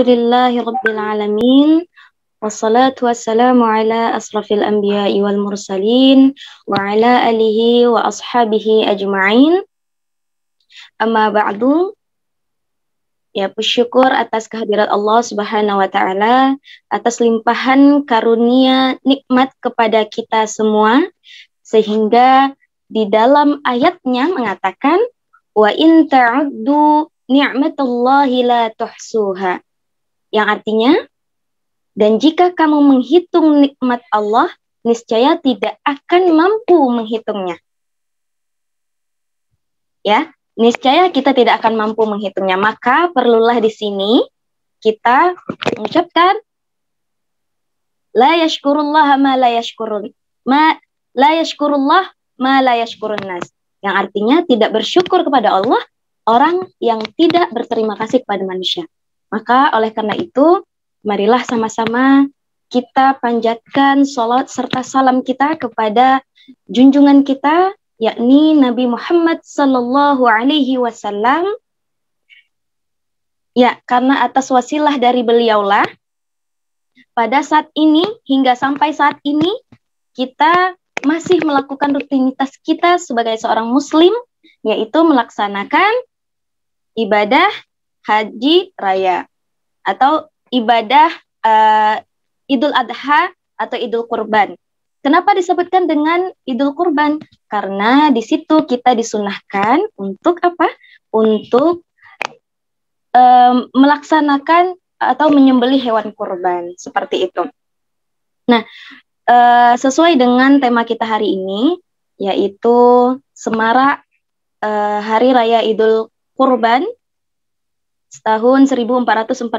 Alhamdulillahi Rabbil Alamin. Wassalatu wassalamu ala asrafil anbiya'i wal mursalin wa ala alihi wa ashabihi ajma'in. Amma ba'du. Ya, bersyukur atas kehadirat Allah Subhanahu wa taala, atas limpahan karunia nikmat kepada kita semua, sehingga di dalam ayatnya mengatakan wa in ta'uddu ni'matallahi la tuhsuha. Yang artinya, dan jika kamu menghitung nikmat Allah, niscaya tidak akan mampu menghitungnya. Ya, niscaya kita tidak akan mampu menghitungnya. Maka perlulah di sini kita mengucapkan la yashkurullah ma la yashkurun ma la yashkurun nas. Yang artinya tidak bersyukur kepada Allah orang yang tidak berterima kasih kepada manusia. Maka oleh karena itu, marilah sama-sama kita panjatkan salat serta salam kita kepada junjungan kita, yakni Nabi Muhammad sallallahu alaihi wasallam. Ya, karena atas wasilah dari beliaulah, pada saat ini, hingga sampai saat ini, kita masih melakukan rutinitas kita sebagai seorang muslim, yaitu melaksanakan ibadah haji raya atau ibadah Idul Adha atau Idul Kurban. Kenapa disebutkan dengan Idul Kurban? Karena di situ kita disunahkan untuk apa? Untuk melaksanakan atau menyembelih hewan kurban, seperti itu. Nah, sesuai dengan tema kita hari ini, yaitu semarak Hari Raya Idul Kurban tahun 1442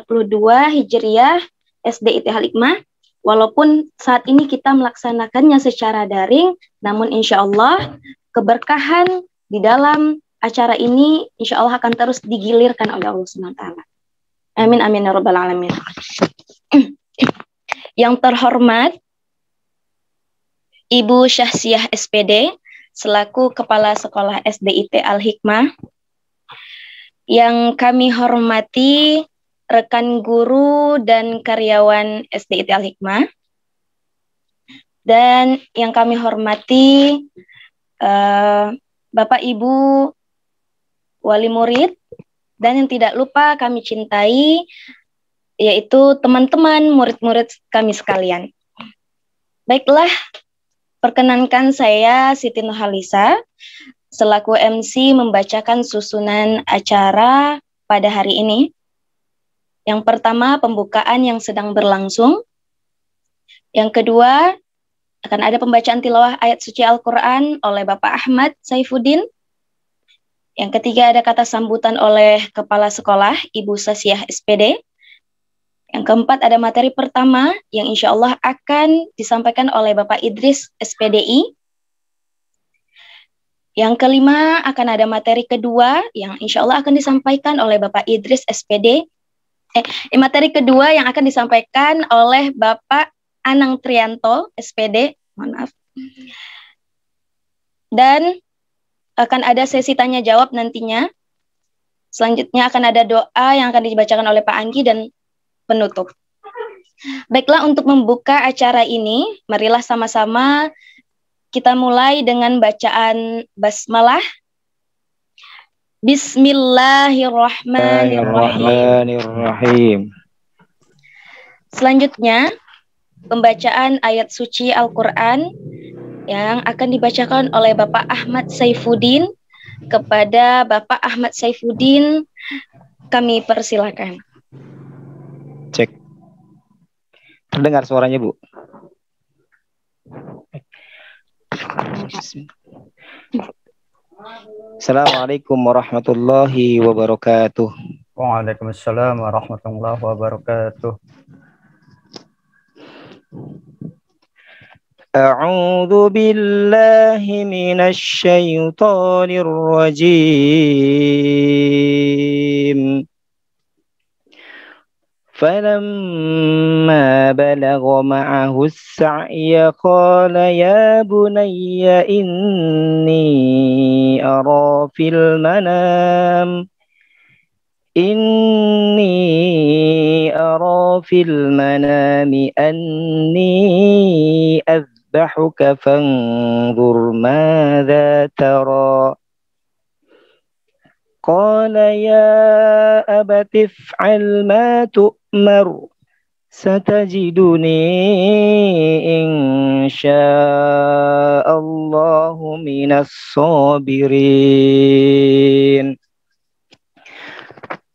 Hijriah SDIT Al-Hikmah. Walaupun saat ini kita melaksanakannya secara daring, namun insya Allah keberkahan di dalam acara ini insya Allah akan terus digilirkan oleh Allah SWT. Amin amin ya rabbal alamin. Yang terhormat Ibu Syahsiah SPD selaku Kepala Sekolah SDIT Al-Hikmah, yang kami hormati rekan guru dan karyawan SDIT Al-Hikmah, dan yang kami hormati Bapak Ibu wali murid, dan yang tidak lupa kami cintai yaitu teman-teman murid-murid kami sekalian. Baiklah, perkenankan saya Siti Nurhalisa selaku MC membacakan susunan acara pada hari ini. Yang pertama, pembukaan yang sedang berlangsung. Yang kedua, akan ada pembacaan tilawah ayat suci Al-Quran oleh Bapak Ahmad Saifuddin. Yang ketiga, ada kata sambutan oleh Kepala Sekolah Ibu Syahsiah SPD. Yang keempat, ada materi pertama yang insya Allah akan disampaikan oleh Bapak Idris SPDI. Yang kelima, akan ada materi kedua yang insya Allah akan disampaikan oleh Bapak Idris SPD. Materi kedua yang akan disampaikan oleh Bapak Anang Trianto SPD. Mohon maaf. Dan akan ada sesi tanya jawab nantinya. Selanjutnya akan ada doa yang akan dibacakan oleh Pak Anggi dan penutup. Baiklah, untuk membuka acara ini, marilah sama-sama kita mulai dengan bacaan basmalah. Bismillahirrahmanirrahim. Selanjutnya, pembacaan ayat suci Al-Quran yang akan dibacakan oleh Bapak Ahmad Saifuddin. Kepada Bapak Ahmad Saifuddin, kami persilakan. Cek. Terdengar suaranya, Bu? Assalamualaikum warahmatullahi wabarakatuh. Waalaikumsalam warahmatullahi wabarakatuh. A'udzu billahi minasy syaithanir rajim. فلما بلغ معه السعي قال يا بني إني أرى في المنام إني أرى في المنام أني أذبحك فانظر ماذا ترى قال يا أبت افعل ما تؤمر ستجدني إن شاء الله من الصابرين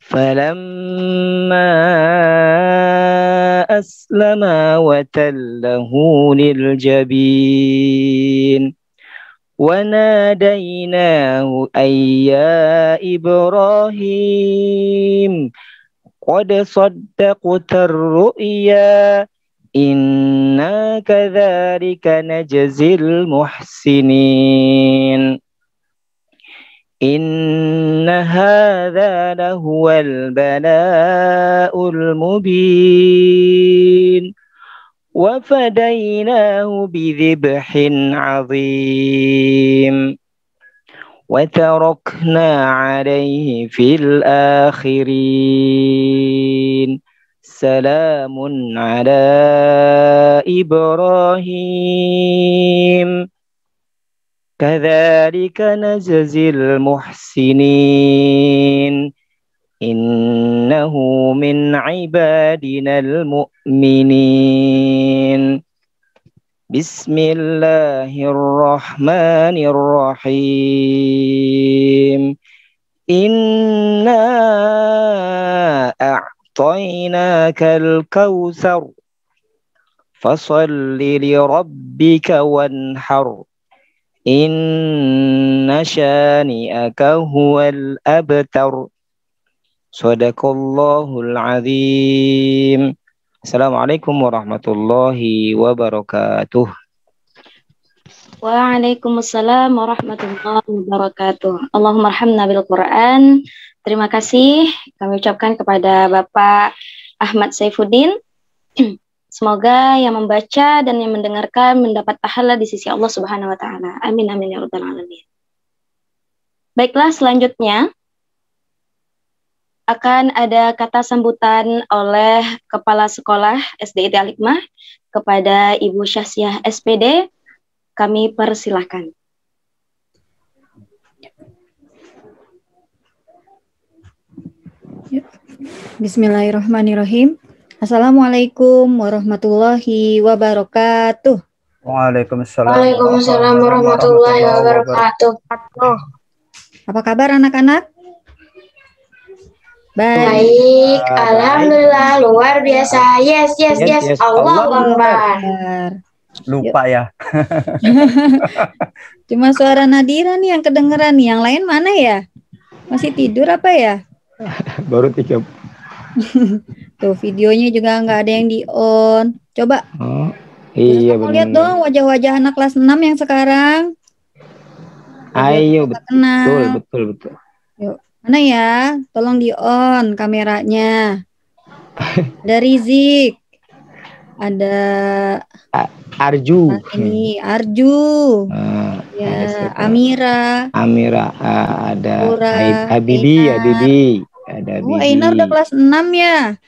فلما أسلما وتله للجبين وناديناه أن يا إبراهيم قد صدقت الرؤيا إنا كذلك نجزي المحسنين إن هذا لهو البلاء المبين وفديناه بذبح عظيم وتركنا عليه في الآخرين سلام على إبراهيم كذلك نجزي المحسنين إنه من عبادنا المؤمنين بسم الله الرحمن الرحيم إنا أعطيناك الكوثر فصل لربك وانحر إن شانئك هو الأبتر صدق الله العظيم. Assalamualaikum warahmatullahi wabarakatuh. Waalaikumsalam warahmatullahi wabarakatuh. Allahumma arhamna bil Quran. Terima kasih kami ucapkan kepada Bapak Ahmad Saifuddin. Semoga yang membaca dan yang mendengarkan mendapat pahala di sisi Allah Subhanahu wa taala. Amin amin ya rabbal alamin. Baiklah, selanjutnya akan ada kata sambutan oleh Kepala Sekolah SDIT Al-Hikmah kepada Ibu Syahsiah SPD. Kami persilahkan. Bismillahirrahmanirrahim. Assalamualaikum warahmatullahi wabarakatuh. Waalaikumsalam. Waalaikumsalam warahmatullahi wabarakatuh. Apa kabar anak-anak? Baik, alhamdulillah, luar biasa. Yes. Allahu Akbar. Lupa ya. Cuma suara Nadira nih yang kedengeran nih. Yang lain mana ya? Masih tidur apa ya? Baru 3. Tuh videonya juga nggak ada yang di on. Coba. Oh, iya benar. Lihat dong wajah-wajah anak kelas 6 yang sekarang. Ayo kenal. betul. Yuk. Mana ya? Tolong di on kameranya. Ada Rizik. Ada Arju. Ini Arju. Ya, Amira. Ada Pura, Habibi. Ada Oh, Bibi. Einar udah kelas 6 ya.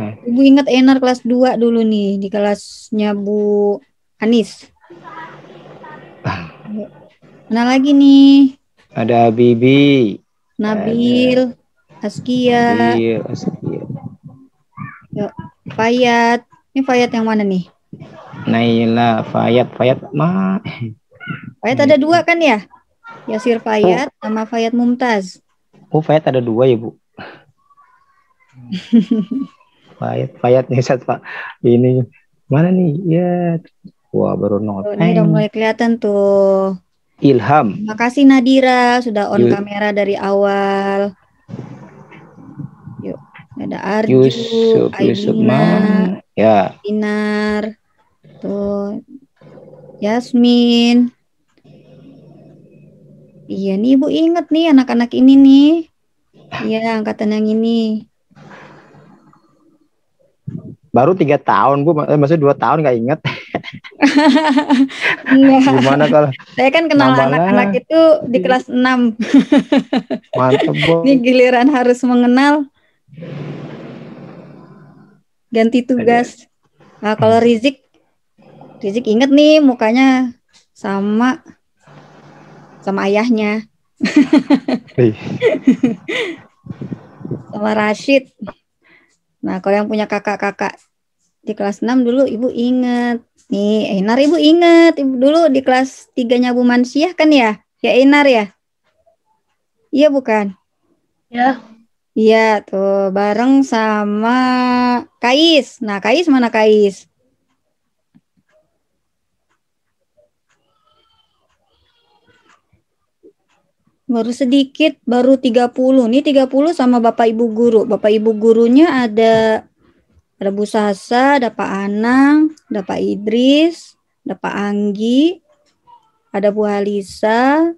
Ibu ingat Einar kelas 2 dulu nih di kelasnya Bu Anis. Mana lagi nih? Ada Bibi. Nabil, Askia. Yuk, Fayat. Ini Fayat yang mana nih? Naila, Fayat mah. Fayat ada 2 kan ya? Yasir Fayat sama Fayat Mumtaz. Oh, Fayat ada 2 ya, Bu. Fayat nih Pak. Ini mana nih? Ya. Wah, baru nonton. Ini udah mulai kelihatan tuh. Ilham. Terima kasih Nadira sudah on kamera dari awal. Yuk, ada Arju, Aidina, ya. Inar, tuh, Yasmin. Iya nih Ibu inget nih anak-anak ini nih. Iya, angkatan yang ini. Baru 3 tahun, Bu. Maksudnya 2 tahun nggak inget. Iya. Gimana kalau saya kan kenal anak-anak itu di kelas 6. Mantap, Boy. Ini giliran harus mengenal. Ganti tugas. Nah, kalau Rizik inget nih mukanya sama ayahnya. Ih, Sama Rashid. Nah, kalau yang punya kakak-kakak di kelas 6 dulu Ibu inget. Nih, Einar Ibu inget. Ibu dulu di kelas 3-nya Bu Mansyah kan ya? Ya Einar ya? Iya bukan? Ya. Iya tuh, bareng sama Kais. Nah, Kais mana Kais? Baru sedikit, baru 30. Nih 30 sama Bapak Ibu Guru. Bapak Ibu gurunya ada Bu Sasa, ada Pak Anang, ada Pak Idris, ada Pak Anggi, ada Bu Halisa,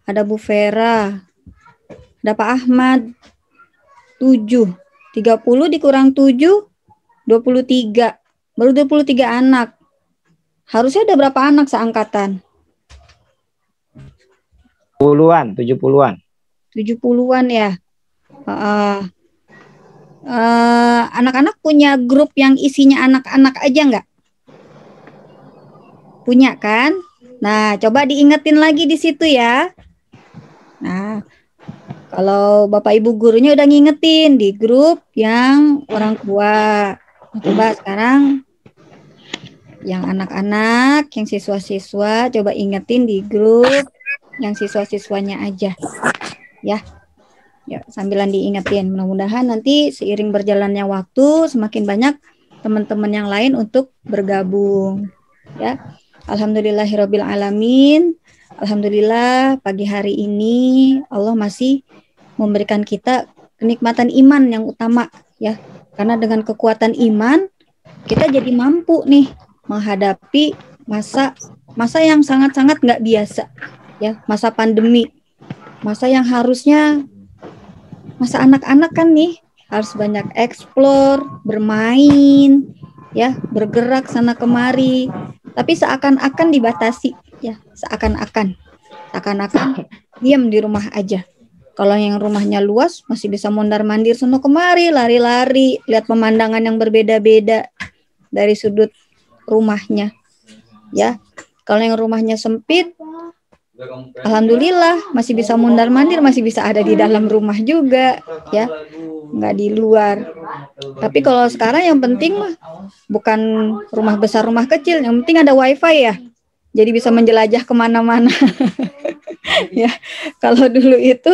ada Bu Vera, ada Pak Ahmad. 7. 30 dikurang 7, 23. Baru 23 anak. Harusnya ada berapa anak seangkatan? 70-an. 70-an ya. Anak-anak punya grup yang isinya anak-anak aja nggak? Punya kan? Nah, coba diingetin lagi di situ ya. Nah, kalau Bapak Ibu gurunya udah ngingetin di grup yang orang tua. Nah, coba sekarang yang anak-anak, yang siswa-siswa, coba ingetin di grup yang siswa-siswanya aja. Ya. Ya, sambilan diingetin. Mudah-mudahan nanti seiring berjalannya waktu semakin banyak teman-teman yang lain untuk bergabung. Ya. Alhamdulillahirabbil alamin. Alhamdulillah pagi hari ini Allah masih memberikan kita kenikmatan iman yang utama ya. Karena dengan kekuatan iman kita jadi mampu nih menghadapi masa yang sangat-sangat nggak biasa ya, masa pandemi. Masa yang harusnya masa anak-anak kan nih harus banyak explore, bermain, ya, bergerak sana kemari. Tapi seakan-akan dibatasi, ya, seakan-akan diam di rumah aja. Kalau yang rumahnya luas masih bisa mondar-mandir sono kemari, lari-lari, lihat pemandangan yang berbeda-beda dari sudut rumahnya. Ya. Kalau yang rumahnya sempit, alhamdulillah masih bisa mondar-mandir, masih bisa ada di dalam rumah juga, ya, nggak di luar. Tapi kalau sekarang yang penting mah bukan rumah besar, rumah kecil, yang penting ada wifi ya, jadi bisa menjelajah kemana-mana. Ya, kalau dulu itu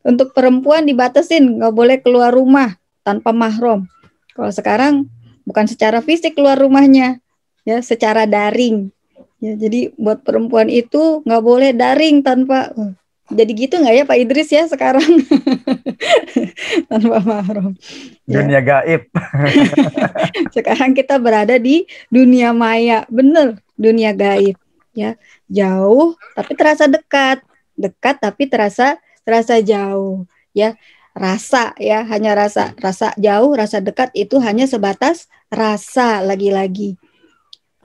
untuk perempuan dibatasin, nggak boleh keluar rumah tanpa mahram. Kalau sekarang bukan secara fisik keluar rumahnya, ya, secara daring. Ya, jadi buat perempuan itu nggak boleh daring tanpa, jadi gitu nggak ya Pak Idris ya sekarang? Tanpa mahram. Dunia gaib. Sekarang kita berada di dunia maya, bener, dunia gaib. Ya, jauh tapi terasa dekat, dekat tapi terasa jauh. Ya, rasa ya, hanya rasa jauh, rasa dekat itu hanya sebatas rasa lagi-lagi.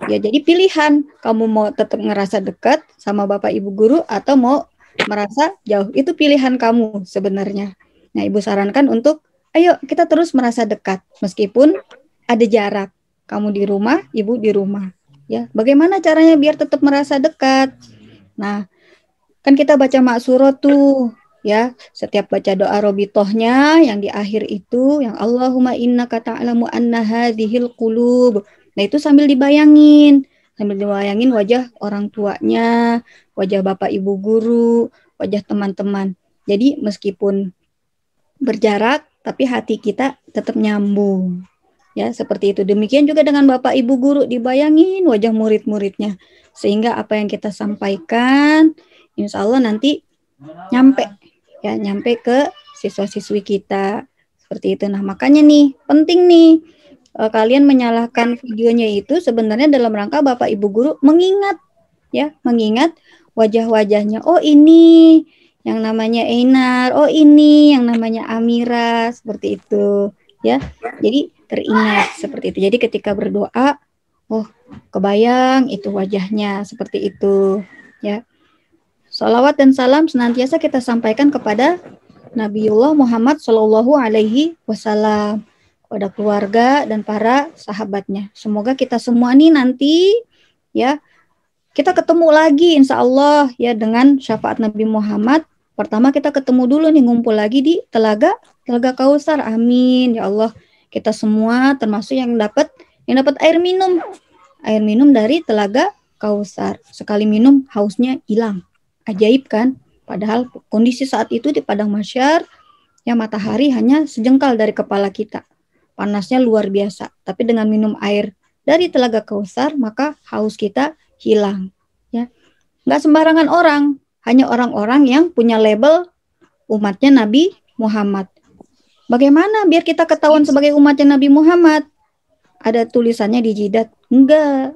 Ya, jadi pilihan, kamu mau tetap ngerasa dekat sama Bapak Ibu guru atau mau merasa jauh, itu pilihan kamu sebenarnya. Nah, Ibu sarankan untuk ayo kita terus merasa dekat meskipun ada jarak. Kamu di rumah, Ibu di rumah. Ya, bagaimana caranya biar tetap merasa dekat? Nah, kan kita baca maksurah tuh, ya. Setiap baca doa robitohnya yang di akhir itu yang Allahumma innaka ta'lamu anna hadhil qulub. Nah, itu sambil dibayangin wajah orang tuanya, wajah Bapak Ibu guru, wajah teman-teman. Jadi meskipun berjarak, tapi hati kita tetap nyambung. Ya, seperti itu. Demikian juga dengan Bapak Ibu guru, dibayangin wajah murid-muridnya. Sehingga apa yang kita sampaikan, insya Allah nanti nyampe ke siswa-siswi kita. Seperti itu. Nah, makanya nih, penting nih, kalian menyalahkan videonya itu sebenarnya dalam rangka Bapak Ibu guru mengingat wajah-wajahnya. Oh, ini yang namanya Einar, oh ini yang namanya Amira, seperti itu ya. Jadi teringat seperti itu. Jadi ketika berdoa, oh kebayang itu wajahnya seperti itu ya. Sholawat dan salam senantiasa kita sampaikan kepada Nabiullah Muhammad Shallallahu Alaihi Wasallam, kepada keluarga dan para sahabatnya. Semoga kita semua nih nanti ya kita ketemu lagi insya Allah ya dengan syafaat Nabi Muhammad. Pertama kita ketemu dulu nih, ngumpul lagi di Telaga Kausar. Amin ya Allah. Kita semua termasuk yang dapat air minum dari Telaga Kausar. Sekali minum hausnya hilang. Ajaib kan? Padahal kondisi saat itu di padang mahsyar ya matahari hanya sejengkal dari kepala kita. Panasnya luar biasa. Tapi dengan minum air dari Telaga Kausar maka haus kita hilang, ya. Nggak sembarangan orang, hanya orang-orang yang punya label umatnya Nabi Muhammad. Bagaimana biar kita ketahuan sebagai umatnya Nabi Muhammad? Ada tulisannya di jidat? Enggak,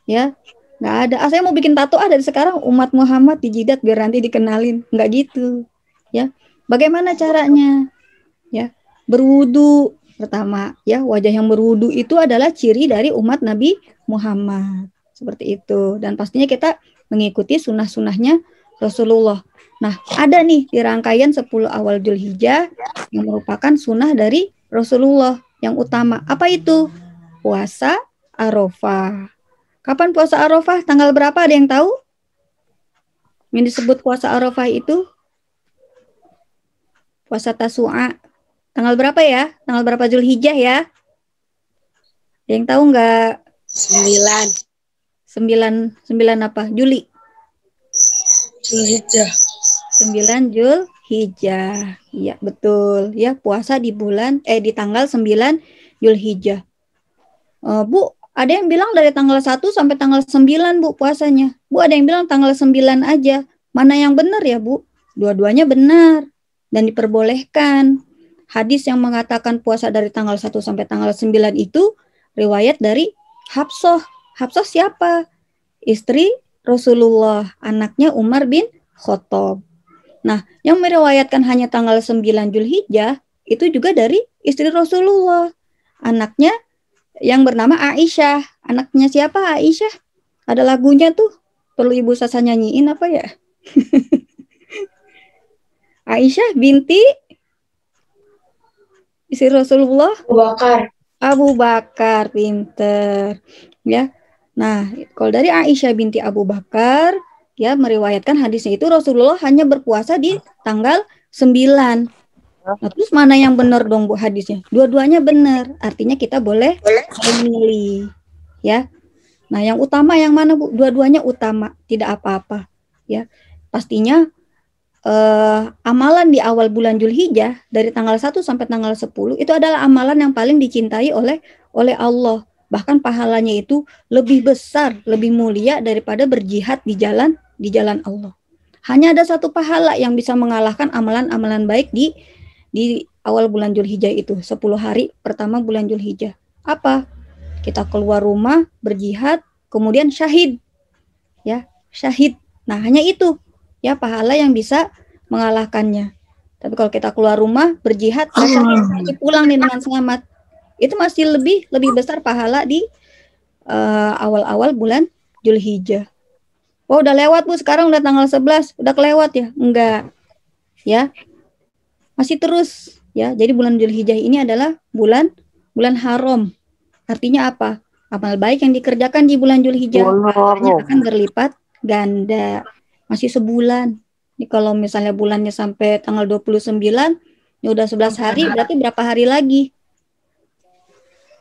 ya, nggak ada. Saya mau bikin tato dari sekarang umat Muhammad di jidat biar nanti dikenalin, nggak gitu, ya. Bagaimana caranya? Ya, berwudu pertama, ya. Wajah yang berwudu itu adalah ciri dari umat Nabi Muhammad. Seperti itu. Dan pastinya kita mengikuti sunnah-sunnahnya Rasulullah. Nah, ada nih di rangkaian 10 awal Dzulhijjah yang merupakan sunnah dari Rasulullah yang utama. Apa itu? Puasa Arafah. Kapan puasa Arafah? Tanggal berapa? Ada yang tahu? Yang disebut puasa Arafah itu? Puasa Tasu'a. Tanggal berapa ya? Tanggal berapa Dzulhijjah ya? Ada yang tahu nggak? 9 apa? Juli. Dzulhijjah. 9 Dzulhijjah. Iya, betul. Ya, puasa di tanggal 9 Dzulhijjah. Bu, ada yang bilang dari tanggal 1 sampai tanggal 9, Bu, puasanya. Bu, ada yang bilang tanggal 9 aja. Mana yang benar ya, Bu? Dua-duanya benar dan diperbolehkan. Hadis yang mengatakan puasa dari tanggal 1 sampai tanggal 9 itu riwayat dari Hafsah. Hafsah siapa? Istri Rasulullah, anaknya Umar bin Khattab. Nah, yang meriwayatkan hanya tanggal 9 Dzulhijjah itu juga dari istri Rasulullah, anaknya yang bernama Aisyah. Anaknya siapa Aisyah? Ada lagunya tuh, perlu Ibu Sasa nyanyiin apa ya? Aisyah binti istri Rasulullah Abu Bakar, pinter ya. Nah, kalau dari Aisyah binti Abu Bakar, ya meriwayatkan hadisnya itu Rasulullah hanya berpuasa di tanggal 9. Nah, terus mana yang benar dong Bu hadisnya? Dua-duanya benar. Artinya kita boleh memilih, ya. Nah, yang utama yang mana Bu? Dua-duanya utama, tidak apa-apa, ya. Pastinya amalan di awal bulan Dzulhijjah dari tanggal 1 sampai tanggal 10 itu adalah amalan yang paling dicintai oleh Allah. Bahkan pahalanya itu lebih besar, lebih mulia daripada berjihad di jalan Allah. Hanya ada satu pahala yang bisa mengalahkan amalan-amalan baik di awal bulan Dzulhijjah itu, 10 hari pertama bulan Dzulhijjah. Apa? Kita keluar rumah, berjihad, kemudian syahid. Ya, syahid. Nah, hanya itu ya pahala yang bisa mengalahkannya. Tapi kalau kita keluar rumah, berjihad, syahid, pulang nih dengan selamat. Itu masih lebih besar pahala di awal-awal bulan Dzulhijjah. Oh, udah lewat Bu, sekarang udah tanggal 11, udah kelewat ya? Enggak. Ya. Masih terus ya. Jadi bulan Dzulhijjah ini adalah bulan haram. Artinya apa? Amal baik yang dikerjakan di bulan Dzulhijjah akan berlipat ganda. Masih sebulan. Ini kalau misalnya bulannya sampai tanggal 29, ya udah 11 hari, berarti berapa hari lagi?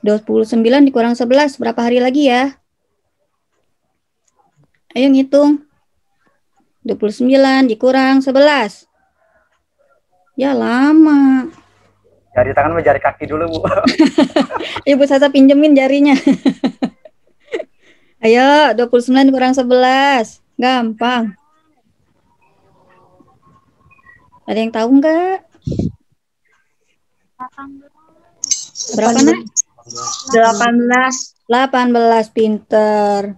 29 dikurang 11, berapa hari lagi ya? Ayo ngitung. 29 dikurang 11. Ya lama. Jari tangan sama jari kaki dulu, Bu. Ibu Sasa pinjemin jarinya. Ayo, 29 dikurang 11. Gampang. Ada yang tahu nggak? Berapa nak? 18, pinter.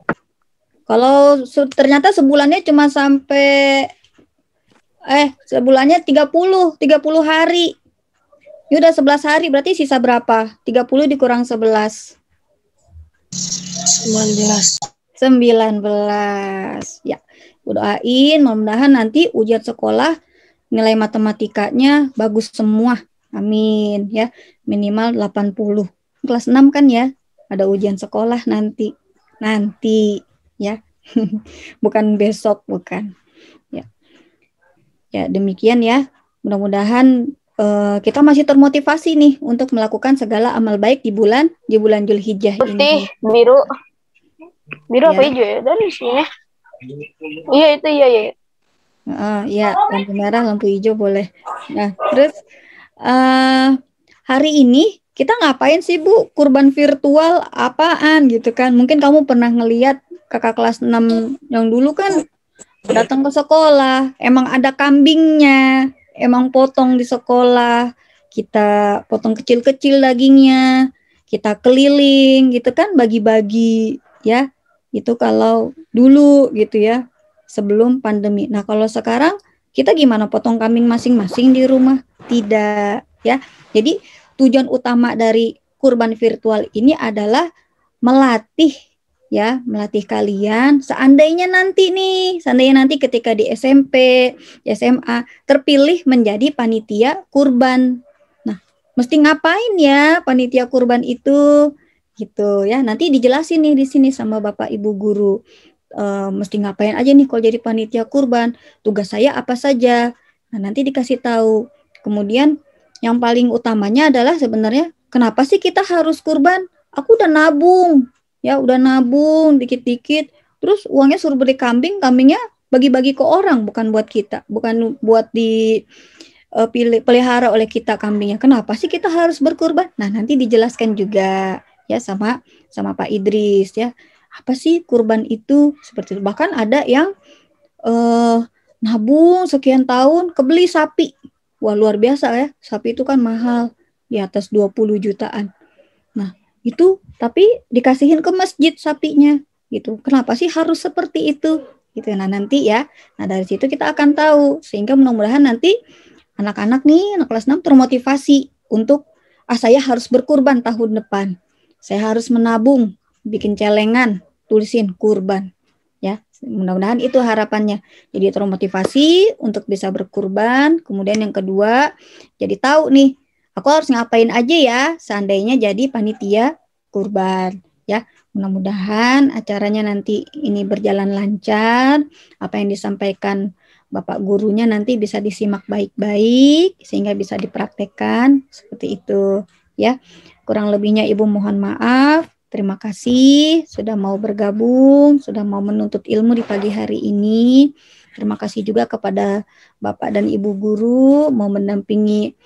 Kalau ternyata sebulannya cuma sampai sebulannya 30 hari. Ini udah 11 hari, berarti sisa berapa? 30 dikurang 11. 19. Ya, doain mudah-mudahan nanti ujian sekolah nilai matematikanya bagus semua. Amin ya. Minimal 80. Kelas 6 kan ya, ada ujian sekolah nanti ya. Bukan besok, bukan. Ya. Ya, demikian ya. Mudah-mudahan kita masih termotivasi nih untuk melakukan segala amal baik di bulan Zulhijjah ini. Biru Ya. apa hijau ya? Dan isinya. Iya itu iya. Ya, lampu merah, lampu hijau boleh. Nah, terus hari ini kita ngapain sih Bu? Kurban virtual apaan gitu kan? Mungkin kamu pernah ngeliat kakak kelas 6 yang dulu kan datang ke sekolah, emang ada kambingnya, emang potong di sekolah, kita potong kecil-kecil dagingnya, kita keliling gitu kan, bagi-bagi ya. Itu kalau dulu gitu ya, sebelum pandemi. Nah, kalau sekarang kita gimana, potong kambing masing-masing di rumah? Tidak ya. Jadi tujuan utama dari kurban virtual ini adalah melatih kalian seandainya nanti ketika di SMP, di SMA terpilih menjadi panitia kurban. Nah, mesti ngapain ya panitia kurban itu? Gitu ya. Nanti dijelasin nih di sini sama Bapak Ibu guru. Mesti ngapain aja nih kalau jadi panitia kurban? Tugas saya apa saja? Nah, nanti dikasih tahu. Kemudian yang paling utamanya adalah sebenarnya kenapa sih kita harus kurban? Aku udah nabung dikit-dikit, terus uangnya suruh beli kambing, kambingnya bagi-bagi ke orang, bukan buat kita, bukan buat pelihara oleh kita kambingnya. Kenapa sih kita harus berkurban? Nah, nanti dijelaskan juga ya sama Pak Idris ya. Apa sih kurban itu? Seperti itu. Bahkan ada yang nabung sekian tahun kebeli sapi. Wah, luar biasa ya. Sapi itu kan mahal, di atas 20 jutaan. Nah, itu tapi dikasihin ke masjid sapinya gitu. Kenapa sih harus seperti itu? Gitu. Nah, nanti ya. Nah, dari situ kita akan tahu, sehingga mudah-mudahan nanti anak-anak nih, anak kelas 6 termotivasi untuk saya harus berkurban tahun depan. Saya harus menabung, bikin celengan, tulisin kurban. Ya, mudah-mudahan itu harapannya. Jadi termotivasi untuk bisa berkurban. Kemudian yang kedua, jadi tahu nih, aku harus ngapain aja ya seandainya jadi panitia kurban. Ya, mudah-mudahan acaranya nanti ini berjalan lancar. Apa yang disampaikan Bapak gurunya nanti bisa disimak baik-baik sehingga bisa dipraktekkan seperti itu. Ya, kurang lebihnya Ibu mohon maaf. Terima kasih sudah mau bergabung, sudah mau menuntut ilmu di pagi hari ini. Terima kasih juga kepada Bapak dan Ibu guru mau mendampingi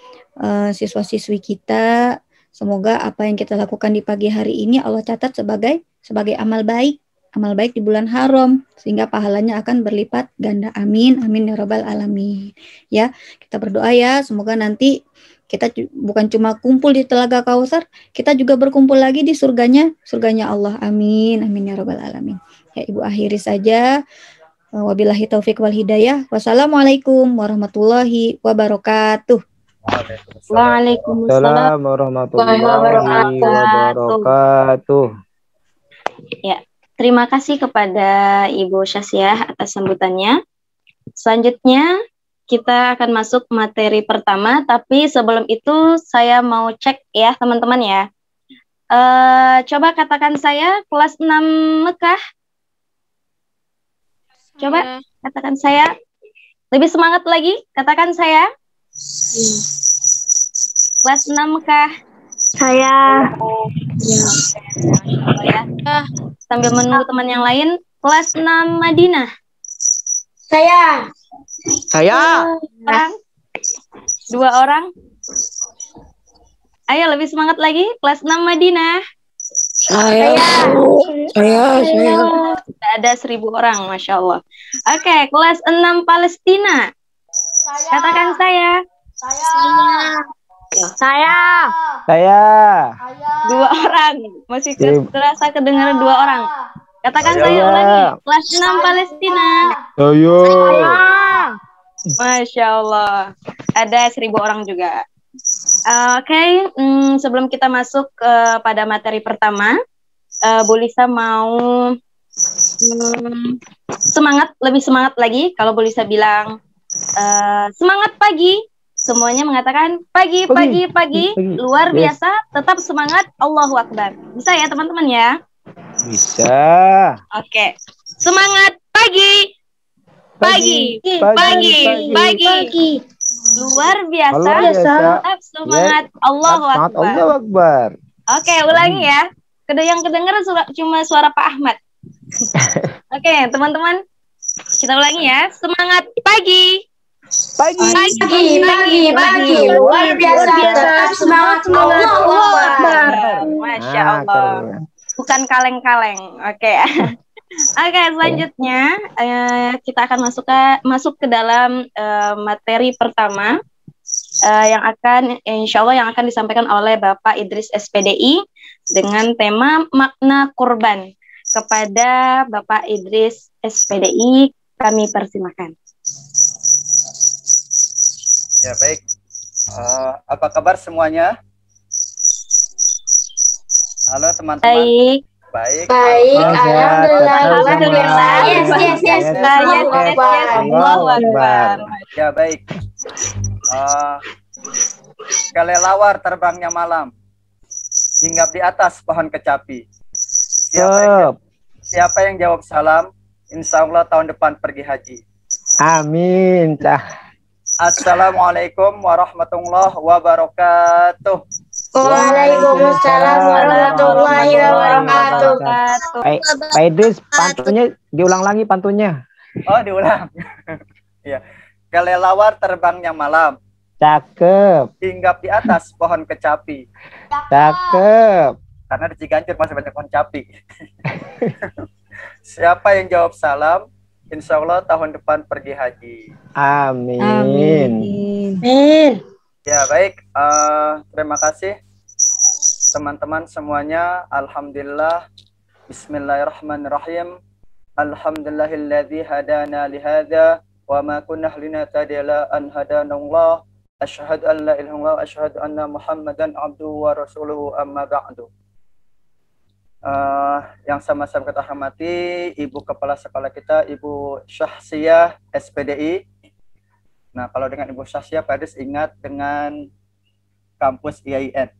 siswa-siswi kita. Semoga apa yang kita lakukan di pagi hari ini Allah catat sebagai amal baik di bulan haram, sehingga pahalanya akan berlipat ganda. Amin, amin ya rabbal alamin. Ya, kita berdoa ya, semoga nanti kita bukan cuma kumpul di Telaga Kautsar, kita juga berkumpul lagi di surganya Allah. Amin, amin ya rabbal alamin. Ya, Ibu akhiri saja. Wabillahi taufik wal hidayah. Wassalamualaikum warahmatullahi wabarakatuh. Waalaikumsalam warahmatullahi wabarakatuh. Ya, terima kasih kepada Ibu Syaziah atas sambutannya. Selanjutnya kita akan masuk materi pertama, tapi sebelum itu saya mau cek ya teman-teman ya. Coba katakan saya kelas 6 Mekah. Coba katakan saya. Lebih semangat lagi, katakan saya. Kelas 6 Mekah. Saya. Ya. Sambil menunggu teman yang lain, kelas 6 Madinah. Saya. Orang. 2 orang. Ayo lebih semangat lagi, kelas 6 Madinah. Saya. Ada 1000 orang, Masya Allah. Oke, kelas 6 Palestina. Katakan saya. Saya. 2 orang. Masih terasa kedengaran 2 orang. Katakan saya lagi. Kelas 6 Palestina. Masya Allah. Ada 1000 orang juga. Oke, sebelum kita masuk pada materi pertama, Bu Lisa mau lebih semangat lagi. Kalau Bu Lisa bilang Semangat pagi. Semuanya mengatakan pagi, pagi, pagi. Luar biasa. Tetap semangat. Allahu Akbar. Bisa ya teman-teman ya? Bisa. Oke. Semangat pagi. Pagi, pagi. Luar biasa. Tetap semangat. Allahu Akbar. Allahu Akbar. Oke, ulangi ya. Yang kedengeran cuma suara Pak Ahmad. Oke, teman-teman. Kita ulangi ya. Semangat pagi. Pagi. Luar biasa. Tetap semangat. Allahu Akbar. Masya Allah. Bukan kaleng-kaleng. Oke. Oke, selanjutnya kita akan masuk ke dalam materi pertama yang akan insya Allah yang akan disampaikan oleh Bapak Idris SPDI dengan tema makna kurban. Kepada Bapak Idris SPDI kami persilakan. Ya baik. Apa kabar semuanya? Halo teman-teman. Baik. Alhamdulillah. Yes. Allahu Akbar. Ya baik. Kelelawar terbangnya malam, hinggap di atas pohon kecapi. Siapa yang jawab salam? Insya Allah tahun depan pergi haji. Amin. Assalamualaikum warahmatullahi wabarakatuh. Waalaikumsalam warahmatullahi wabarakatuh. Pak Idris, pantunnya diulang lagi pantunnya. Oh, diulang. Iya. Kelelawar terbangnya malam, Cakep. hinggap di atas pohon kecapi. Cakep. Karena di Ciganjur masih banyak pohon capi. Siapa yang jawab salam? Insya Allah tahun depan pergi haji. Amin. Ya baik, terima kasih teman-teman semuanya. Alhamdulillah. Bismillahirrahmanirrahim. Alhamdulillahilladzi hadana lihada wa ma kunna linahtadiya an hadanallah. Asyhadu an la ilaha illallah wa asyhadu anna Muhammadan abduhu wa rasuluhu amma ba'du. Yang sama-sama kita hormati Ibu Kepala Sekolah kita, Ibu Syahsiah SPDI. Nah, kalau dengan Ibu Syahsiah, Pak Idris ingat dengan kampus IAIN.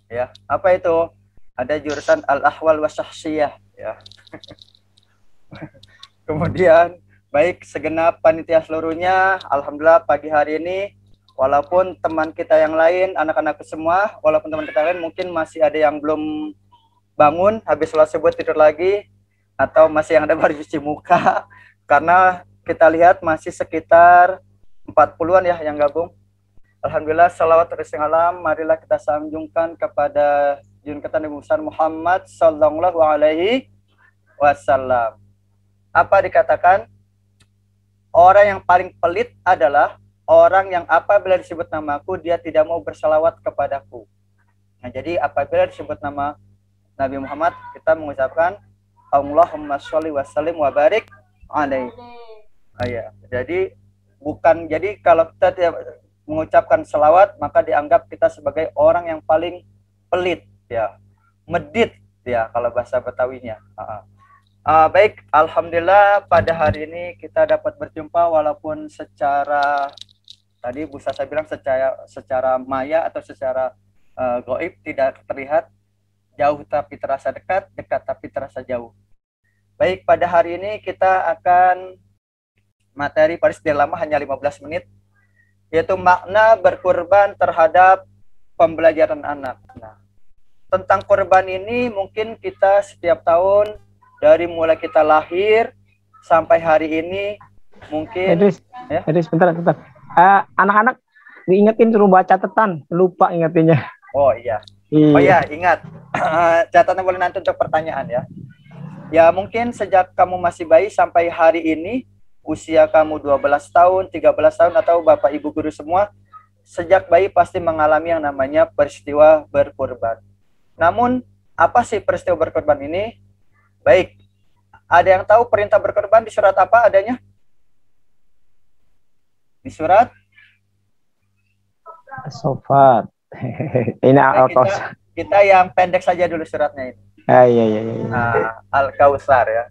Ya, apa itu? Ada jurusan Al-Ahwal wa Syahsiah. Ya. Kemudian, baik segenap panitia seluruhnya, alhamdulillah pagi hari ini, walaupun teman kita yang lain, anak-anakku semua, walaupun teman kita lain mungkin masih ada yang belum bangun, habis sholat subuh tidur lagi, atau masih yang ada baru cuci muka, karena kita lihat masih sekitar 40-an ya yang gabung. Alhamdulillah, salawat wassalamu, marilah kita sanjungkan kepada junjungan Nabi besar Muhammad sallallahu alaihi wasallam. Apa dikatakan? Orang yang paling pelit adalah orang yang apabila disebut namaku, dia tidak mau bersalawat kepadaku. Nah, jadi apabila disebut nama Nabi Muhammad, kita mengucapkan Allahumma sholli wa sallim wa barik alaihi. Ya. Jadi kalau kita tidak mengucapkan selawat, maka dianggap kita sebagai orang yang paling pelit, ya, medit, ya, kalau bahasa Betawinya. Baik, alhamdulillah pada hari ini kita dapat berjumpa walaupun secara tadi Bu Sasa bilang secara maya atau secara gaib tidak terlihat. Jauh tapi terasa dekat, dekat tapi terasa jauh. Baik, pada hari ini kita akan materi Paris tidak lama, hanya 15 menit, yaitu makna berkurban terhadap pembelajaran anak. Nah, tentang kurban ini mungkin kita setiap tahun, dari mulai kita lahir sampai hari ini, mungkin... Edris, bentar. Anak-anak diingetin suruh baca catatan, lupa ingetinnya. Oh iya. Oh ya, ingat. Catatan boleh nanti untuk pertanyaan ya. Ya, mungkin sejak kamu masih bayi sampai hari ini, usia kamu 12 tahun, 13 tahun, atau Bapak Ibu guru semua, sejak bayi pasti mengalami yang namanya peristiwa berkurban. Namun, apa sih peristiwa berkurban ini? Baik, ada yang tahu perintah berkurban di surat apa adanya? Di surat? Sofat. Ini kita yang pendek saja dulu suratnya ini. Iya. Al-Kautsar ya.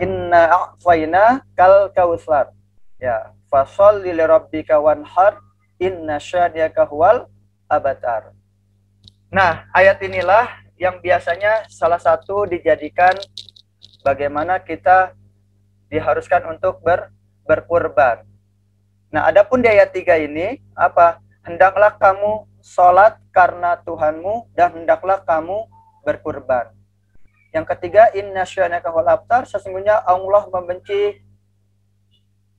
Inna a'tayna kal kautsar. Ya, fasholli lirabbika wanhar inna syani'aka huwal abtar. Nah, ayat inilah yang biasanya salah satu dijadikan bagaimana kita diharuskan untuk berkurban. Nah, adapun di ayat 3 ini apa? Hendaklah kamu sholat karena Tuhanmu dan hendaklah kamu berkurban. Yang ketiga, inna syani'aka huwal abtar, sesungguhnya Allah membenci,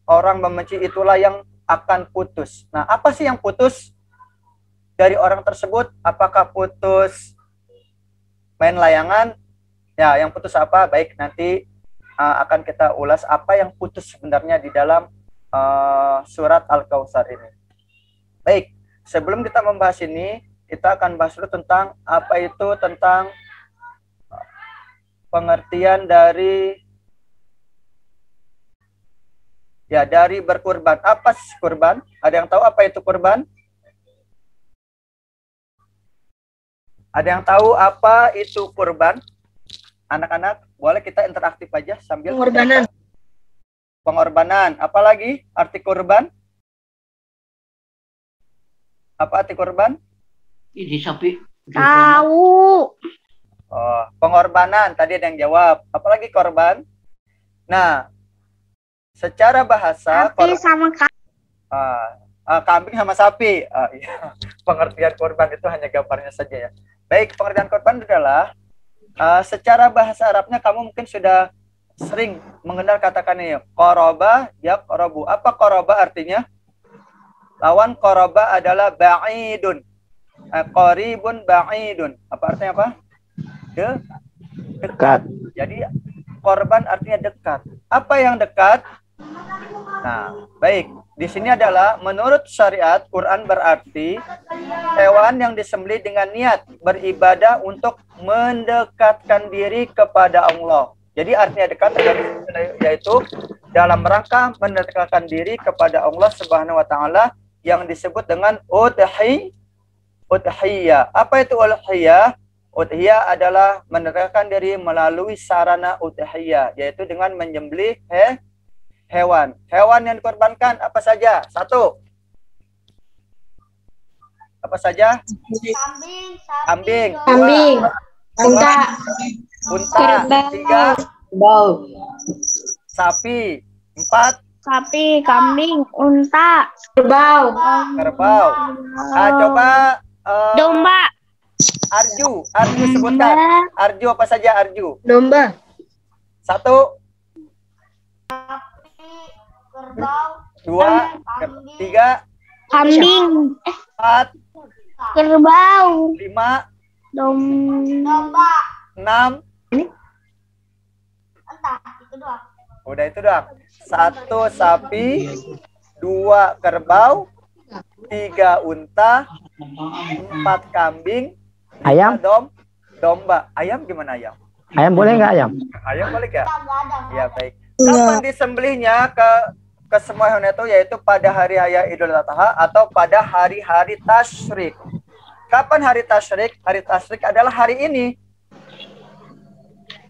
orang membenci itulah yang akan putus. Nah, apa sih yang putus dari orang tersebut? Apakah putus main layangan? Ya, yang putus apa? Baik, nanti akan kita ulas apa yang putus sebenarnya di dalam surat Al-Kautsar ini. Baik, sebelum kita membahas ini, kita akan bahas dulu tentang apa itu tentang pengertian dari berkurban. Apa sih kurban? Ada yang tahu apa itu kurban? Ada yang tahu apa itu kurban? Anak-anak, boleh kita interaktif aja sambil Pengorbanan. Pengorbanan. Apalagi arti kurban? Apa arti kurban? Ini sapi. Tahu. Oh, pengorbanan. Tadi ada yang jawab. Apalagi korban? Nah, secara bahasa Sapi sama kambing sama sapi. Iya. Pengertian korban itu hanya gambarnya saja ya. Baik, pengertian korban adalah secara bahasa Arabnya kamu mungkin sudah sering mengenal katakan ini, qoroba, yaqrobu. Apa qoroba artinya? Lawan qoroba adalah ba'idun. Qaribun ba'idun. Apa artinya apa? Dekat. Jadi korban artinya dekat. Apa yang dekat? Nah, baik. Di sini adalah menurut syariat Quran berarti hewan yang disembelih dengan niat beribadah untuk mendekatkan diri kepada Allah. Jadi artinya dekat yaitu dalam rangka mendekatkan diri kepada Allah Subhanahu wa taala yang disebut dengan udhiyah. Apa itu udhiyah? Udhiyah adalah mendekatkan diri melalui sarana udhiyah, yaitu dengan menyembelih hewan. Hewan yang dikorbankan apa saja? 1. Apa saja? Kambing. Unta. 3. Sapi. 4. Sapi, kambing, unta, kerbau. Coba Domba. Arju sebutkan. Arju apa saja Arju? Domba. 1. 2. 3. Kambing. 4. Kerbau. 5. Domba. 6. Udah itu doang. 1 sapi, 2 kerbau, 3 unta, 4 kambing, Ayam? Domba. Ayam gimana ayam? Ayam boleh nggak ayam? Ayam boleh nggak? Ya baik. Kapan disembelihnya ke semua hewan itu, yaitu pada hari raya Idul Adha atau pada hari-hari tasyrik. Kapan hari tasyrik? Hari tasyrik adalah hari ini.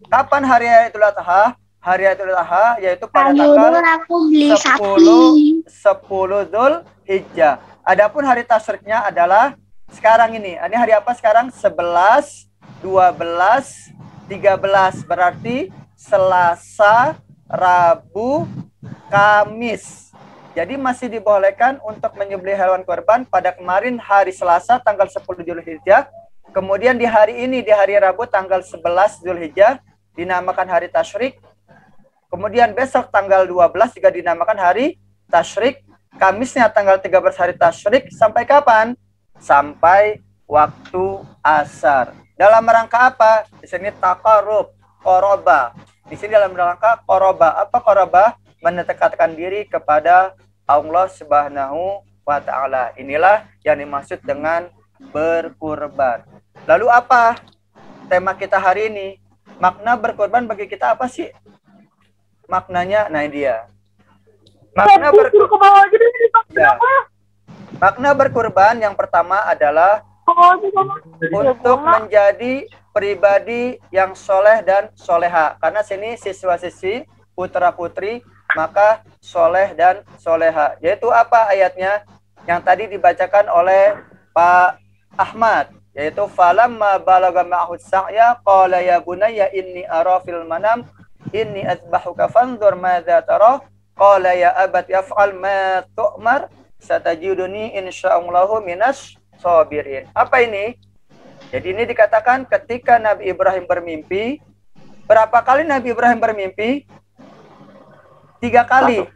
Kapan hari raya Idul Adha? Hari raya Idul Adha yaitu pada tanggal aku beli 10 Dzulhijjah. Adapun hari tasyriknya adalah sekarang ini. Ini hari apa sekarang? 11, 12, 13. Berarti Selasa, Rabu, Kamis. Jadi masih dibolehkan untuk menyembelih hewan kurban pada kemarin hari Selasa tanggal 10 Dzulhijjah. Kemudian di hari ini, di hari Rabu tanggal 11 Dzulhijjah dinamakan hari tasyrik. Kemudian besok tanggal 12 juga dinamakan hari tasyrik. Kamisnya tanggal 13 hari tasyrik. Sampai kapan? Sampai waktu asar. Dalam rangka apa? Di sini taqarrub, qoroba. Di sini dalam rangka qoroba. Apa qoroba? Mendekatkan diri kepada Allah Subhanahu wa taala. Inilah yang dimaksud dengan berkurban. Lalu apa tema kita hari ini? Makna berkurban bagi kita apa sih? Maknanya, nah dia. Makna berkurban. Ya. Makna berkurban yang pertama adalah untuk menjadi pribadi yang soleh dan soleha. Karena sini siswa-siswi, putra-putri maka soleh dan soleha. Yaitu apa ayatnya? Yang tadi dibacakan oleh Pak Ahmad, yaitu falamma balagha ma'ahu sa'ya qala ya bunayya inni ara fil manam inni azbahuka fanzur madza tara qala ya abati yaf'al ma tu'mar satajiduni insyaallahu minas sabirin. Apa ini? Jadi ini dikatakan ketika Nabi Ibrahim bermimpi. Berapa kali Nabi Ibrahim bermimpi? 3 kali.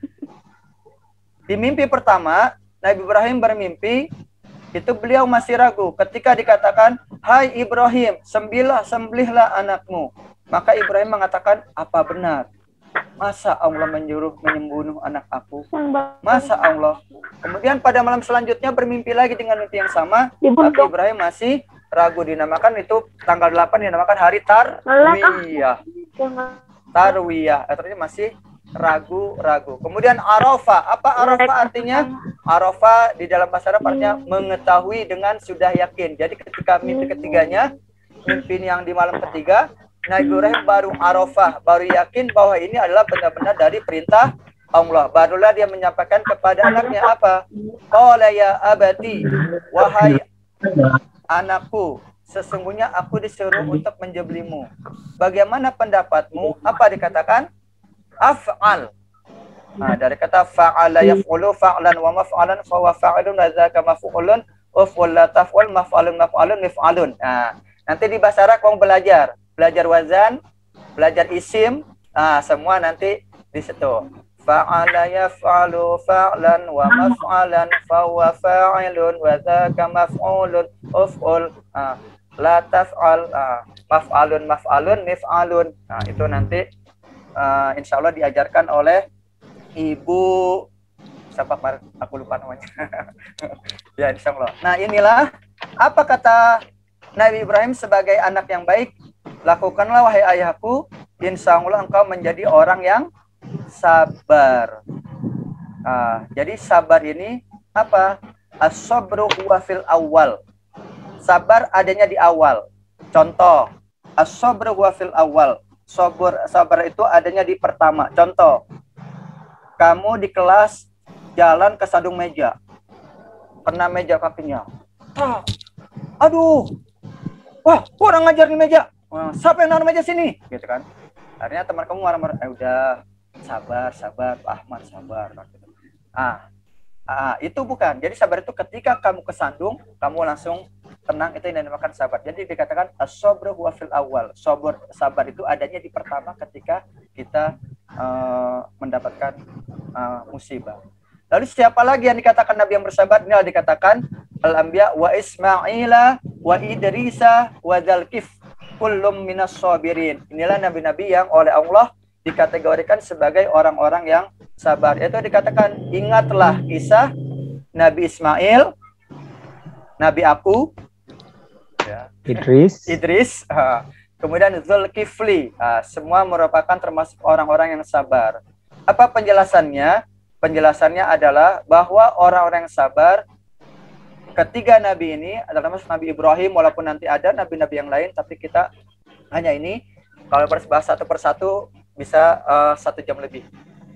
Di mimpi pertama, Nabi Ibrahim bermimpi, itu beliau masih ragu. Ketika dikatakan, hai Ibrahim, sembelihlah anakmu. Maka Ibrahim mengatakan, apa benar? Masa Allah menyuruh menyembunyikan anak aku? Masa Allah? Kemudian pada malam selanjutnya bermimpi lagi dengan mimpi yang sama. Tapi Ibrahim masih ragu. Dinamakan itu tanggal 8 dinamakan hari Tarwiyah. Tarwiyah. Artinya masih ragu-ragu. Kemudian Arafah. Apa Arafah artinya? Arafah di dalam bahasa Arab artinya mengetahui dengan sudah yakin. Jadi ketika mimpi ketiganya, mimpi yang di malam ketiga, Nabi Ibrahim baru Arafah, baru yakin bahwa ini adalah benar-benar dari perintah Allah. Barulah dia menyampaikan kepada anaknya apa? Qala ya abati, wahai anakku, sesungguhnya aku disuruh untuk menjebelimu. Bagaimana pendapatmu? Apa dikatakan? Af'al. Nah, dari kata fa'ala yaf'ulu fa'lan wa maf'alan fa huwa fa'ilun wa dzaka maf'ulun uf'ul la taf'ul maf'alun mif'alun. Nah, nanti di bahasa Arab kamu belajar wazan, belajar isim, semua nanti di situ. Fa'ala yaf'alu fa'lan wa maf'alan fa huwa fa'ilun wa dzaka maf'ulun uf'ul la taf'al maf'alun mif'alun. Nah, itu nanti insya Allah diajarkan oleh Ibu siapa kemarin aku lupa namanya. Ya, insya Allah. Nah, inilah apa kata Nabi Ibrahim sebagai anak yang baik. Lakukanlah wahai ayahku, insya Allah engkau menjadi orang yang sabar. Jadi sabar ini apa? As-sabru huwa fil awal. Sabar adanya di awal. Contoh, as-sabru huwa fil awal. Sabar itu adanya di pertama. Contoh, kamu di kelas jalan kesandung meja, kena meja kakinya. Aduh, wah, kurang ngajar di meja. Siapa yang naruh meja sini? Gitu kan? Akhirnya teman kamu marah-marah. Udah, sabar, Pak Ahmad, sabar. Itu bukan. Jadi sabar itu ketika kamu kesandung, kamu langsung tenang, itu yang dinamakan sabar. Jadi dikatakan as-sabru huwa fil awal. Sabar itu adanya di pertama ketika kita mendapatkan musibah. Lalu siapa lagi yang dikatakan Nabi yang bersabar? Ini dikatakan Al-Anbiya wa Ismaila wa Idrisa wa Dzalkif kullum minas sabirin. Inilah nabi-nabi yang oleh Allah dikategorikan sebagai orang-orang yang sabar. Itu dikatakan, ingatlah kisah Nabi Ismail, Nabi aku, Idris, kemudian Zulkifli, semua merupakan termasuk orang-orang yang sabar. Apa penjelasannya? Penjelasannya adalah bahwa orang-orang yang sabar, ketiga nabi ini adalah termasuk Nabi Ibrahim, walaupun nanti ada nabi-nabi yang lain, tapi kita hanya ini. Kalau berbahas satu persatu bisa 1 jam lebih.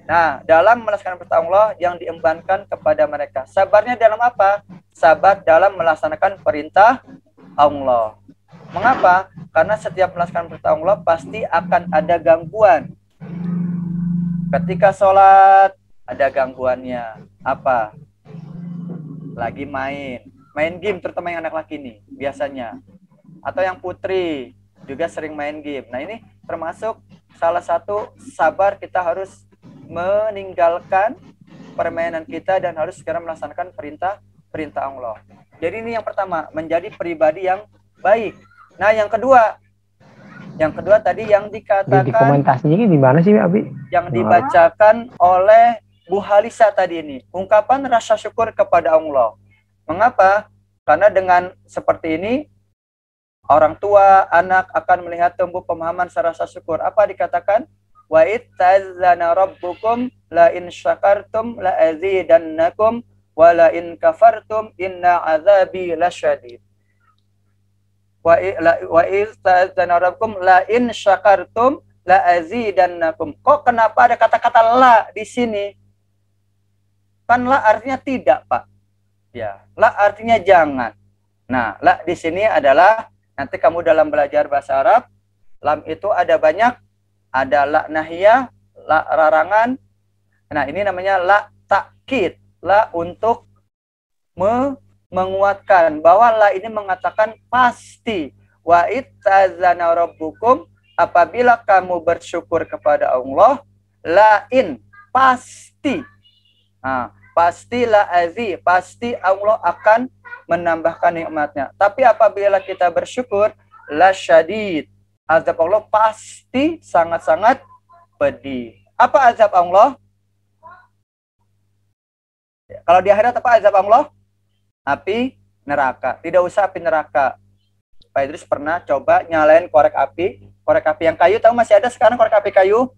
Nah, dalam melaksanakan perintah Allah yang diembankan kepada mereka. Sabarnya dalam apa? Sabar dalam melaksanakan perintah Allah. Mengapa? Karena setiap melaksanakan perintah Allah pasti akan ada gangguan. Ketika sholat ada gangguannya. Apa? Lagi main game, terutama yang anak laki nih biasanya. Atau yang putri juga sering main game. Nah, ini termasuk salah satu sabar, kita harus meninggalkan permainan kita dan harus segera melaksanakan perintah Allah. Jadi ini yang pertama, menjadi pribadi yang baik. Nah, yang kedua tadi yang dikatakan di komentasinya ini di mana sih, Abi? Yang dibacakan oleh Bu Halisa tadi ini, ungkapan rasa syukur kepada Allah. Mengapa? Karena dengan seperti ini orang tua, anak akan melihat tumbuh pemahaman rasa syukur. Apa dikatakan? Wa ittazana rabbukum la in syakartum la azidannakum wa la in kafartum inna azabi lasyadid. Wa ittazana rabbukum la in syakartum la azidannakum. Kok kenapa ada kata-kata la di sini? Kan la artinya tidak, Pak. Ya, la artinya jangan. Nah, la di sini adalah nanti kamu dalam belajar bahasa Arab, lam itu ada banyak, ada la nahiyah, la larangan. Nah, ini namanya la takkid, la untuk menguatkan bahwa la ini mengatakan pasti. Wa ittazana rabbukum, apabila kamu bersyukur kepada Allah, lain pasti. Nah, pasti la azi, pasti Allah akan menambahkan nikmatnya. Tapi apabila kita bersyukur, la syadid, azab Allah pasti sangat-sangat pedih. Apa azab Allah? Kalau di akhirat apa azab Allah? Api neraka. Tidak usah api neraka. Pak Idris pernah coba nyalain korek api yang kayu. Tahu masih ada sekarang korek api kayu?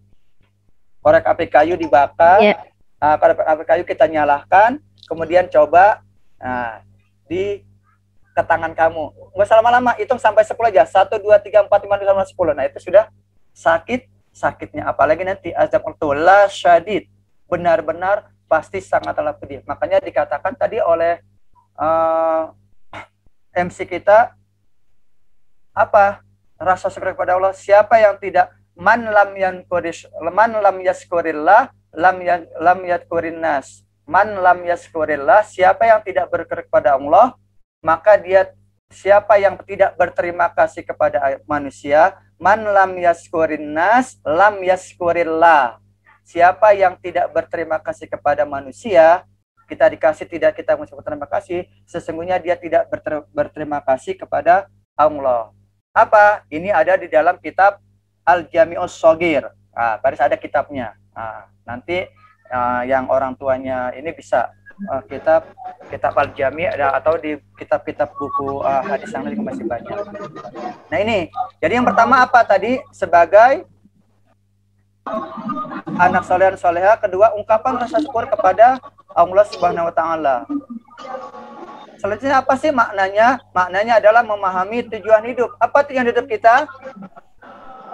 Korek api kayu dibakar. Yeah. Korek api kayu kita nyalakan, kemudian coba di ke tangan kamu. Nggak usah lama-lama, hitung sampai 10 aja. 1, 2, 3, 4, 5, 6, 10. Nah, itu sudah sakitnya. Apalagi nanti azab Allah syadid. Benar-benar pasti sangatlah pedih. Makanya dikatakan tadi oleh MC kita, apa? Rasa syukur kepada Allah. Siapa yang tidak man lam yaskurillah lam yadkurin nas. Man lam yaskurillah, siapa yang tidak bersyukur kepada Allah, maka siapa yang tidak berterima kasih kepada manusia, man lam yaskurin nas lam yaskurillah. Siapa yang tidak berterima kasih kepada manusia, kita dikasih tidak kita mengucapkan terima kasih, sesungguhnya dia tidak berterima kasih kepada Allah. Apa? Ini ada di dalam kitab Al-Jami'us Shogir. Baris ada kitabnya. Nanti yang orang tuanya ini bisa kitab Al-Jami' atau di kitab-kitab buku hadis yang lain masih banyak. Nah ini, jadi yang pertama apa tadi? Sebagai anak soleh dan soleha. Kedua, ungkapan rasa syukur kepada Allah Subhanahu wa Ta'ala. Selanjutnya apa sih maknanya? Maknanya adalah memahami tujuan hidup. Apa tujuan hidup kita?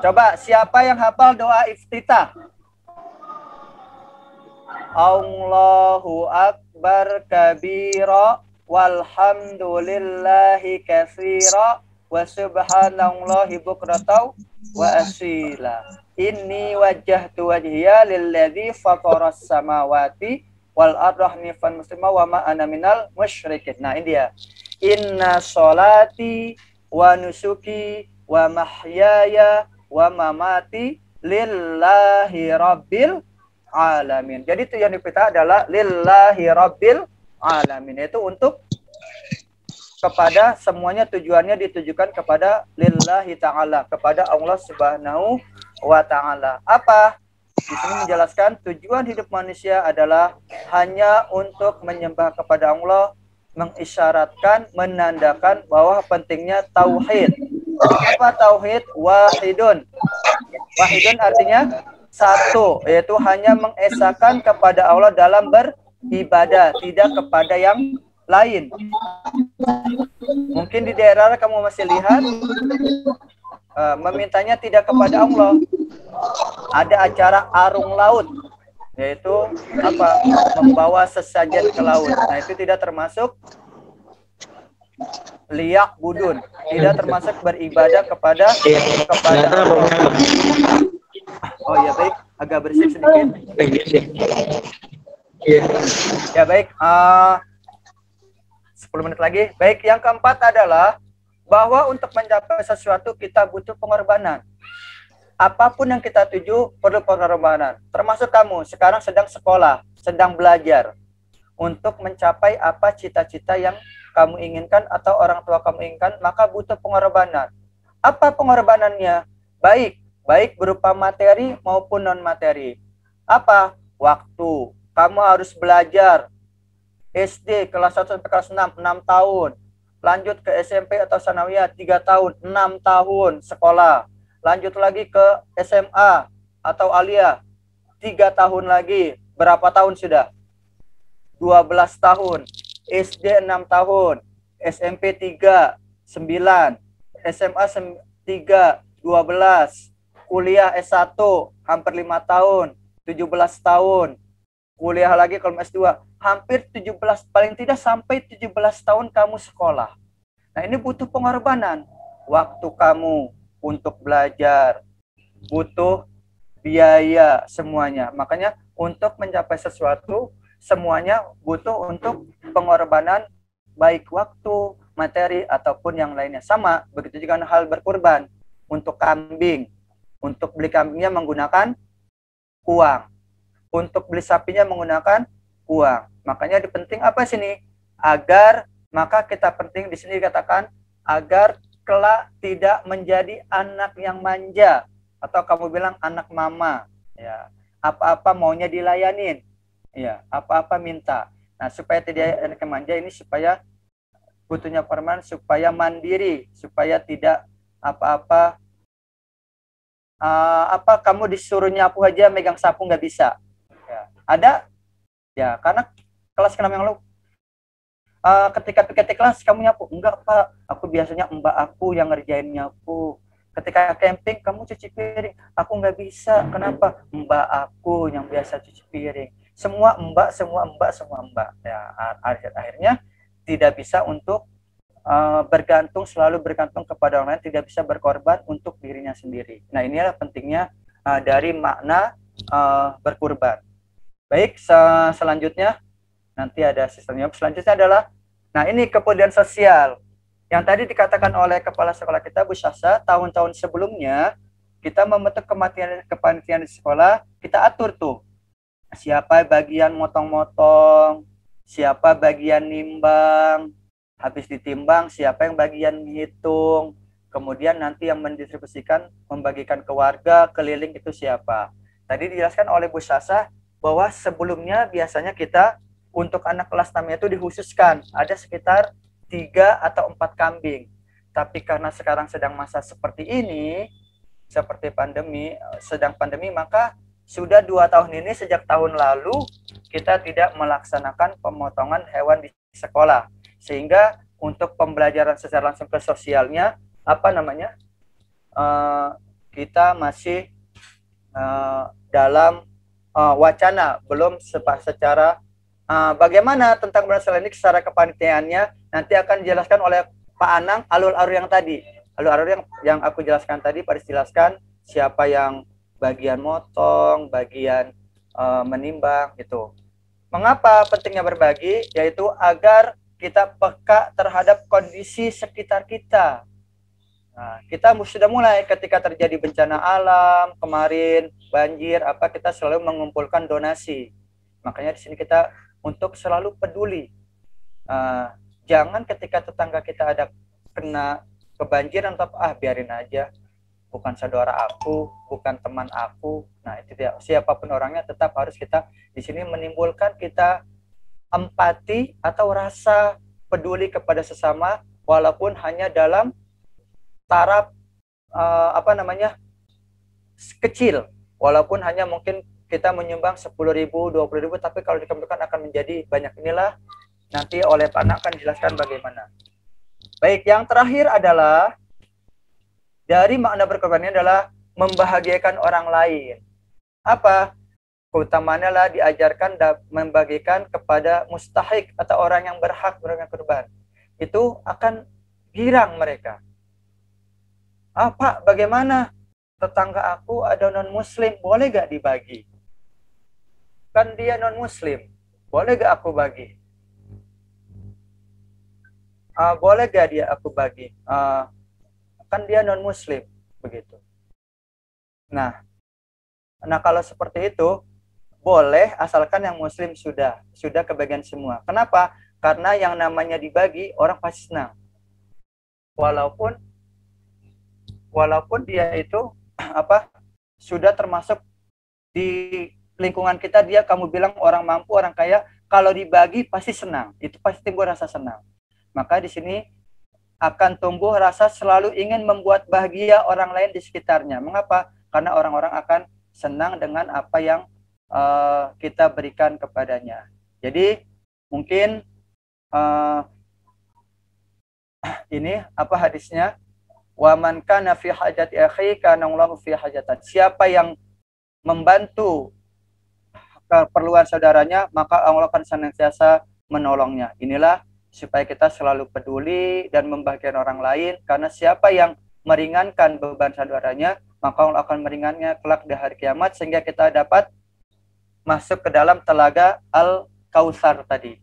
Coba, siapa yang hafal doa iftitah? Allahu akbar kabira walhamdulillahi katsira wa subhanallahi bukratan wa asila. Inni wajjahtu wajhiya lilladzi fataras samawati wal arda hanifan muslima wa ma ana minal musyrikin. Nah, ini dia. Inna sholati wa nusuki wa mahyaya wa mamati lillahi rabbil alamin. Jadi tujuan kita adalah lillahi rabbil alamin. Itu untuk kepada semuanya, tujuannya ditujukan kepada lillahi ta'ala, kepada Allah Subhanahu wa Ta'ala. Apa? Di sini menjelaskan tujuan hidup manusia adalah hanya untuk menyembah kepada Allah, mengisyaratkan, menandakan bahwa pentingnya tauhid. Apa tauhid? Wahidun. Wahidun artinya satu, yaitu hanya mengesahkan kepada Allah dalam beribadah, tidak kepada yang lain. Mungkin di daerah kamu masih lihat memintanya tidak kepada Allah. Ada acara arung laut, yaitu apa? Membawa sesajen ke laut. Nah, itu tidak termasuk liyak budun, tidak termasuk beribadah kepada Allah. Oh ya baik, agak bersih sedikit. Ya baik, 10 menit lagi. Baik, yang keempat adalah bahwa untuk mencapai sesuatu kita butuh pengorbanan. Apapun yang kita tuju perlu pengorbanan. Termasuk kamu sekarang sedang sekolah, sedang belajar untuk mencapai apa cita-cita yang kamu inginkan atau orang tua kamu inginkan, maka butuh pengorbanan. Apa pengorbanannya? Baik berupa materi maupun non materi. Apa? Waktu. Kamu harus belajar SD kelas 1 sampai kelas 6 tahun. Lanjut ke SMP atau sanawiyah 3 tahun, 6 tahun sekolah. Lanjut lagi ke SMA atau aliyah 3 tahun lagi. Berapa tahun sudah? 12 tahun. SD 6 tahun, SMP 3 9, SMA 3 12, kuliah S1 hampir 5 tahun, 17 tahun. Kuliah lagi kalau S2 hampir 17, paling tidak sampai 17 tahun kamu sekolah. Nah, ini butuh pengorbanan. Waktu kamu untuk belajar, butuh biaya semuanya. Makanya untuk mencapai sesuatu semuanya butuh untuk pengorbanan, baik waktu, materi ataupun yang lainnya. Sama begitu juga hal berkurban. Untuk kambing, untuk beli kambingnya menggunakan uang, untuk beli sapinya menggunakan uang. Makanya penting apa sini? Agar, maka kita penting di sini dikatakan agar kelak tidak menjadi anak yang manja, atau kamu bilang anak mama, ya, apa-apa maunya dilayanin, ya, apa-apa minta. Nah, supaya tidak anak yang manja ini, supaya butuhnya perman, supaya mandiri, supaya tidak apa-apa kamu disuruh nyapu aja megang sapu nggak bisa, ya. Ada ya, karena kelas ke-6 yang lalu ketika PKT kelas kamu nyapu, enggak Pak, aku biasanya mbak aku yang ngerjain nyapu. Ketika camping kamu cuci piring, aku nggak bisa. Kenapa? Mbak aku yang biasa cuci piring. Semua mbak ya. Akhirnya tidak bisa untuk selalu bergantung kepada orang lain, tidak bisa berkorban untuk dirinya sendiri. Nah, inilah pentingnya dari makna berkurban. Baik, selanjutnya nanti ada sistemnya. Selanjutnya adalah, nah ini kepedulian sosial. Yang tadi dikatakan oleh kepala sekolah kita, Bu Syasa, tahun-tahun sebelumnya kita membentuk kepanitiaan di sekolah, kita atur tuh siapa bagian motong-motong, siapa bagian nimbang, habis ditimbang siapa yang bagian menghitung, kemudian nanti yang mendistribusikan, membagikan ke warga, keliling itu siapa. Tadi dijelaskan oleh Bu Syasa bahwa sebelumnya biasanya kita untuk anak kelas 6 itu dikhususkan ada sekitar 3 atau 4 kambing. Tapi karena sekarang sedang masa seperti ini, seperti pandemi, maka sudah 2 tahun ini, sejak tahun lalu kita tidak melaksanakan pemotongan hewan di sekolah. Sehingga untuk pembelajaran secara langsung ke sosialnya, kita masih dalam wacana, belum secara bagaimana tentang ini secara kepanitiaannya nanti akan dijelaskan oleh Pak Anang, alur-alur yang tadi. Alur-alur yang aku jelaskan tadi, pada dijelaskan siapa yang bagian motong, bagian menimbang gitu. Mengapa pentingnya berbagi? Yaitu agar kita peka terhadap kondisi sekitar kita. Nah, kita sudah mulai ketika terjadi bencana alam, kemarin banjir, kita selalu mengumpulkan donasi. Makanya di sini kita untuk selalu peduli. Jangan ketika tetangga kita ada kena kebanjiran, biarin aja, bukan saudara aku, bukan teman aku. Nah, itu dia. Siapapun orangnya tetap harus kita di sini menimbulkan kita empati atau rasa peduli kepada sesama, walaupun hanya dalam taraf kecil, walaupun hanya mungkin kita menyumbang 10.000, 20.000, tapi kalau dikumpulkan akan menjadi banyak. Inilah nanti oleh Pak Anak akan dijelaskan bagaimana. Baik, yang terakhir adalah dari makna berkorban ini adalah membahagiakan orang lain. Apa? Keutamaannya lah diajarkan dan membagikan kepada mustahik atau orang yang berhak memberikan kurban. Itu akan girang mereka. Pak, bagaimana? Tetangga aku ada non-muslim, boleh gak dibagi? Kan dia non-muslim, boleh gak aku bagi? Boleh gak dia aku bagi? Kan dia non-muslim, begitu. Nah kalau seperti itu, boleh asalkan yang muslim sudah kebagian semua. Kenapa? Karena yang namanya dibagi orang pasti senang. Walaupun dia itu sudah termasuk di lingkungan kita, dia kamu bilang orang mampu, orang kaya, kalau dibagi pasti senang. Itu pasti timbul rasa senang. Maka di sini akan tumbuh rasa selalu ingin membuat bahagia orang lain di sekitarnya. Mengapa? Karena orang-orang akan senang dengan apa yang kita berikan kepadanya. Jadi mungkin ini hadisnya, Wa man kana fi hajati akhi kana Allahu fi hajatan. Siapa yang membantu keperluan saudaranya, maka Allah akan senantiasa menolongnya. Inilah supaya kita selalu peduli dan membahagiakan orang lain, karena siapa yang meringankan beban saudaranya, maka Allah akan meringankannya kelak di hari kiamat, sehingga kita dapat masuk ke dalam telaga Al-Kautsar tadi.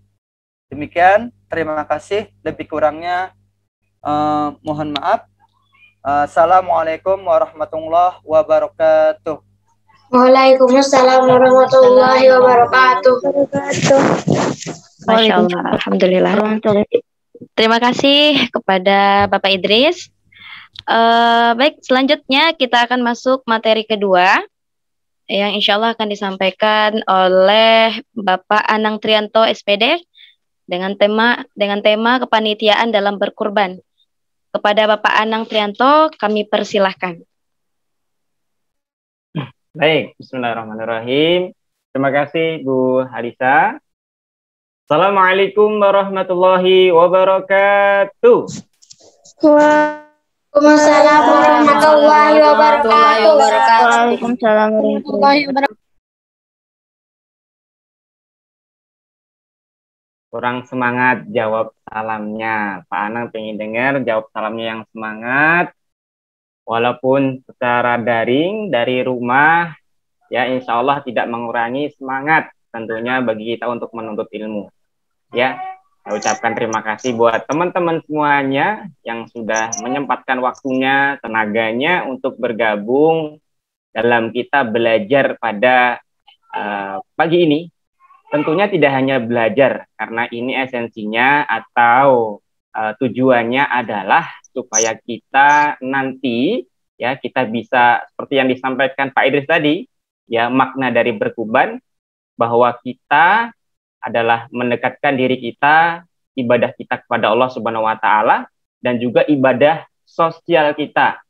Demikian, terima kasih. Lebih kurangnya mohon maaf. Assalamualaikum warahmatullahi wabarakatuh. Waalaikumsalam warahmatullahi wabarakatuh. Masya Allah, Alhamdulillah. Terima kasih kepada Bapak Idris. Baik, selanjutnya kita akan masuk materi kedua yang insya Allah akan disampaikan oleh Bapak Anang Trianto SPD dengan tema kepanitiaan dalam berkurban. Kepada Bapak Anang Trianto, kami persilahkan. Baik, bismillahirrahmanirrahim. Terima kasih Bu Halisa. Assalamualaikum warahmatullahi wabarakatuh. Waalaikumsalam warahmatullahi wabarakatuh. Waalaikumsalam warahmatullahi wabarakatuh. Kurang semangat jawab salamnya. Pak Anang pengen dengar jawab salamnya yang semangat. Walaupun secara daring dari rumah, ya insya Allah tidak mengurangi semangat tentunya bagi kita untuk menuntut ilmu. Ya, saya ucapkan terima kasih buat teman-teman semuanya yang sudah menyempatkan waktunya, tenaganya untuk bergabung dalam kita belajar pada pagi ini. Tentunya tidak hanya belajar, karena ini esensinya atau tujuannya adalah supaya kita nanti ya kita bisa seperti yang disampaikan Pak Idris tadi, ya makna dari berkurban bahwa kita adalah mendekatkan diri kita, ibadah kita kepada Allah Subhanahu wa taala, dan juga ibadah sosial kita.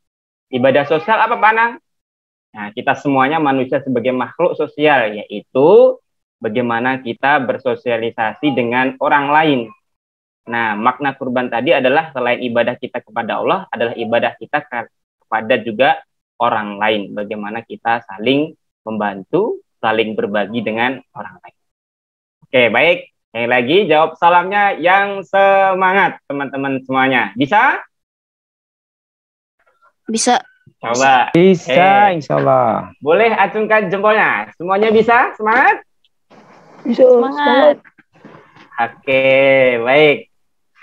Ibadah sosial apa Pak Anang? Nah, kita semuanya manusia sebagai makhluk sosial, yaitu bagaimana kita bersosialisasi dengan orang lain. Nah, makna kurban tadi adalah selain ibadah kita kepada Allah, adalah ibadah kita kepada juga orang lain. Bagaimana kita saling membantu, saling berbagi dengan orang lain. Oke, baik. Yang lagi jawab salamnya yang semangat, teman-teman semuanya. Bisa? Bisa. Coba. Bisa, insya Allah. Boleh acungkan jempolnya. Semuanya bisa? Semangat? Bisa, Semangat. Oke, baik.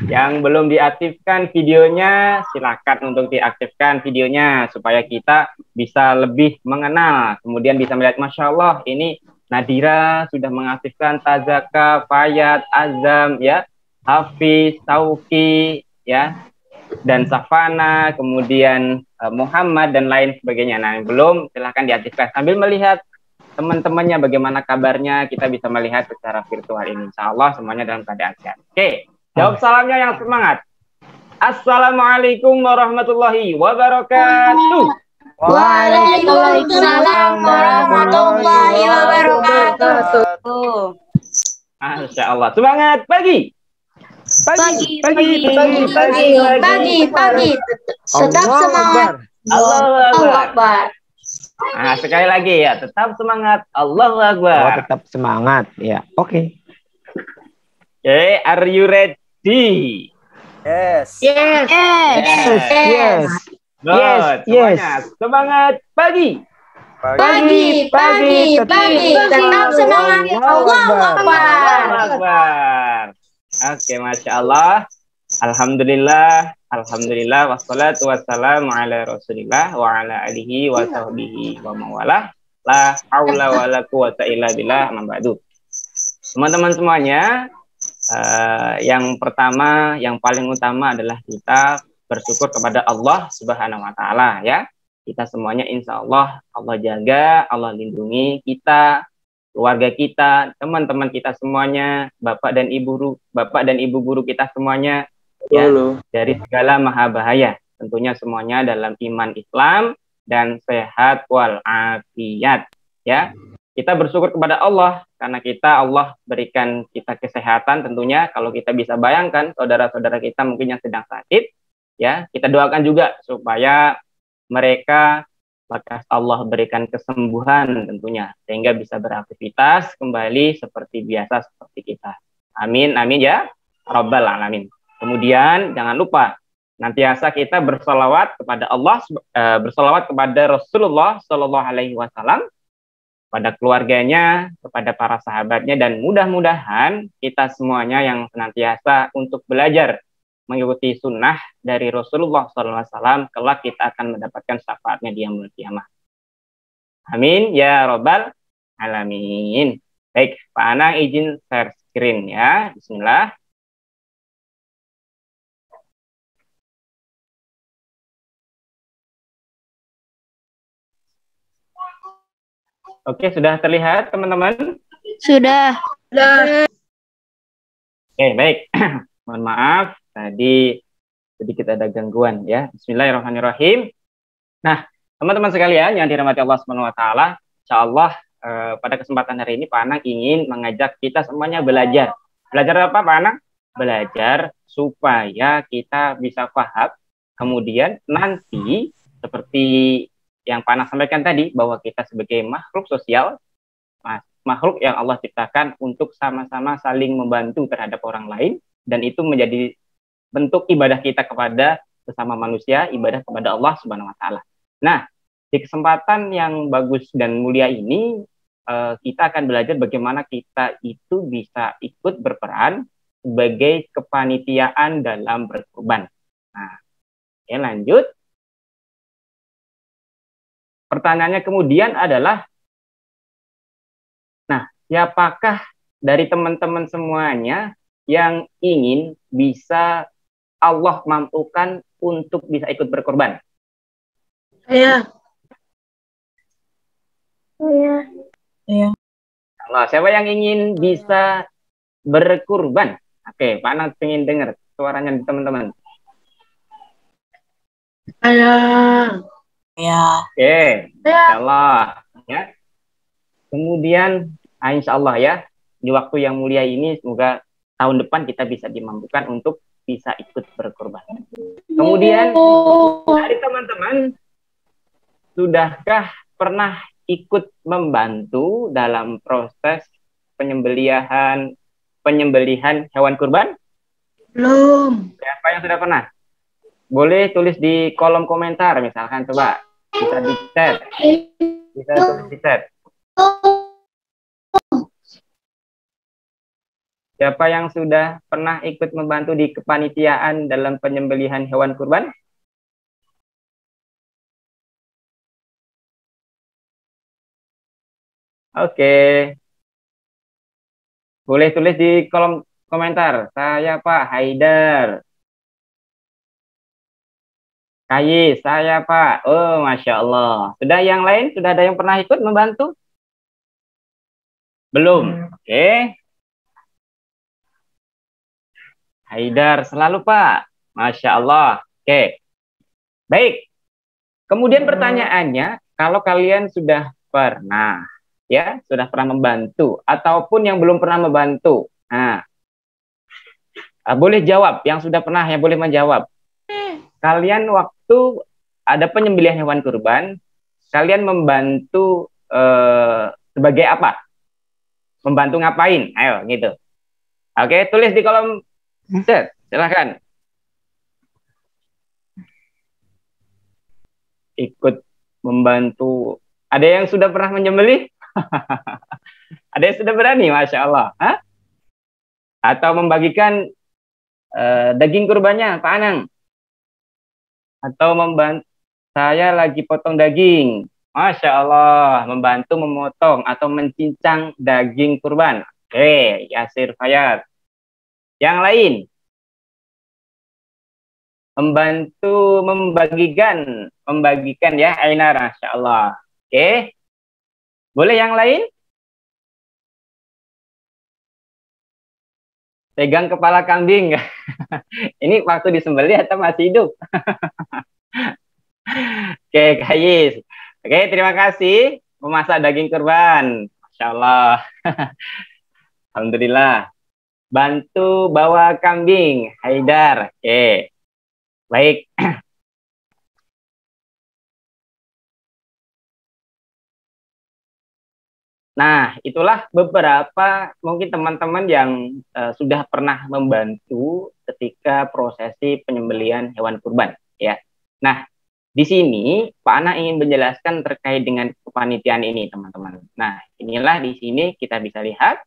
Yang belum diaktifkan videonya, silakan untuk diaktifkan videonya supaya kita bisa lebih mengenal. Kemudian bisa melihat, Masya Allah, ini Nadira sudah mengaktifkan, Tazaka, Fayat, Azam, ya, Hafiz, Tauki, ya, dan Safana, kemudian Muhammad dan lain sebagainya. Nah, yang belum silahkan diaktifkan sambil melihat teman-temannya bagaimana kabarnya, kita bisa melihat secara virtual ini. Insya Allah semuanya dalam keadaan sehat. Oke, jawab salamnya yang semangat. Assalamualaikum warahmatullahi wabarakatuh. Waalaikumsalam warahmatullahi wabarakatuh. Masya Allah, semangat pagi. Pagi. Tetap semangat. Allahu Allahu Akbar. Akbar. Nah, sekali lagi ya, tetap semangat. Allahu Oh, Akbar. tetap semangat. Ya, oke. Oke, are you ready? Yes. Yes. Yes. Good. Yes. Semuanya semangat pagi. Pagi. Tetap semangat. Allahu Akbar. Allahu Akbar. Oke, Masya Allah. Alhamdulillah, wassalatu wassalamu ala rasulillah wa ala alihi wa sahbihi wa mawalah. La haula wa la quwata illa billah, amma ba'du. Teman-teman semuanya, yang pertama, yang paling utama adalah kita bersyukur kepada Allah Subhanahu wa taala, ya. Kita semuanya insya Allah jaga, Allah lindungi kita, keluarga kita, teman-teman kita semuanya, bapak dan ibu guru kita semuanya, ya, dari segala maha bahaya. Tentunya semuanya dalam iman Islam dan sehat walafiat, ya. Kita bersyukur kepada Allah karena Allah berikan kita kesehatan. Tentunya kalau kita bisa bayangkan saudara-saudara kita mungkin yang sedang sakit, Ya, kita doakan juga supaya mereka maka Allah berikan kesembuhan tentunya sehingga bisa beraktivitas kembali seperti biasa seperti kita. Amin, amin ya Rabbal alamin. Kemudian jangan lupa nantiasa kita bersolawat kepada Allah, bersolawat kepada Rasulullah Shallallahu Alaihi Wasallam, pada keluarganya, kepada para sahabatnya, dan mudah-mudahan kita semuanya yang senantiasa untuk belajar mengikuti sunnah dari Rasulullah SAW, kelak kita akan mendapatkan syafaatnya di yaumul kiamah. Amin ya Rabbal alamin. Baik, Pak Anang izin share screen ya. Bismillah. Oke, sudah terlihat teman-teman? Sudah. Oke, baik. Mohon maaf, tadi sedikit ada gangguan ya. Bismillahirrahmanirrahim. Nah, teman-teman sekalian yang dirahmati Allah Subhanahu wa taala, insyaallah pada kesempatan hari ini Pak Anang ingin mengajak kita semuanya belajar. Belajar apa Pak Anang? Belajar supaya kita bisa paham. Kemudian nanti seperti yang Pak Anang sampaikan tadi, bahwa kita sebagai makhluk sosial, makhluk yang Allah ciptakan untuk sama-sama saling membantu terhadap orang lain, dan itu menjadi bentuk ibadah kita kepada sesama manusia, ibadah kepada Allah Subhanahu wa taala. Nah, di kesempatan yang bagus dan mulia ini kita akan belajar bagaimana kita itu bisa ikut berperan sebagai kepanitiaan dalam berkurban. Nah, oke, lanjut. Pertanyaannya kemudian adalah, nah, siapakah dari teman-teman semuanya yang ingin bisa Allah mampukan untuk bisa ikut berkorban? Iya. Allah, siapa yang ingin bisa berkurban? Oke, Pak Anang ingin dengar suaranya di teman-teman. Oke, insyaallah ya. Kemudian, insyaallah ya, di waktu yang mulia ini semoga tahun depan kita bisa dimampukan untuk bisa ikut berkorban. Kemudian dari teman-teman, sudahkah pernah ikut membantu dalam proses penyembelihan hewan kurban? Belum. Siapa yang sudah pernah? Boleh tulis di kolom komentar, misalkan coba bisa di chat, bisa tulis di chat. Siapa yang sudah pernah ikut membantu di kepanitiaan dalam penyembelihan hewan kurban? Oke. Boleh tulis di kolom komentar. Saya Pak Haidar. Kayis, saya Pak. Oh, Masya Allah. Sudah yang lain? Sudah ada yang pernah ikut membantu? Belum. Oke. Haidar selalu Pak. Masya Allah. Oke. Baik. Kemudian pertanyaannya, kalau kalian sudah pernah, ya, sudah pernah membantu, ataupun yang belum pernah membantu, nah, boleh jawab. Yang sudah pernah yang boleh menjawab. Kalian waktu ada penyembelihan hewan kurban, kalian membantu sebagai apa? Membantu ngapain? Ayo, gitu. Oke, tulis di kolom chat. Silahkan. Ikut membantu. Ada yang sudah pernah menyembelih? Ada yang sudah berani? Masya Allah. Hah? Atau membagikan daging kurbannya, Pak Anang? Atau membantu, saya lagi potong daging. Masya Allah, membantu memotong atau mencincang daging kurban. Oke, Yasir Fayat. Yang lain? Membantu membagikan ya, Ainar, Masya Allah. Oke. Boleh yang lain? Pegang kepala kambing. Ini waktu disembelih atau masih hidup? Oke, Kayis. Oke, terima kasih. Memasak daging kurban. Masya Allah. Alhamdulillah. Bantu bawa kambing. Haidar. Oke. Baik. Nah, itulah beberapa mungkin teman-teman yang sudah pernah membantu ketika prosesi penyembelihan hewan kurban, ya. Nah, di sini Pak Ana ingin menjelaskan terkait dengan kepanitiaan ini, teman-teman. Nah, inilah di sini kita bisa lihat,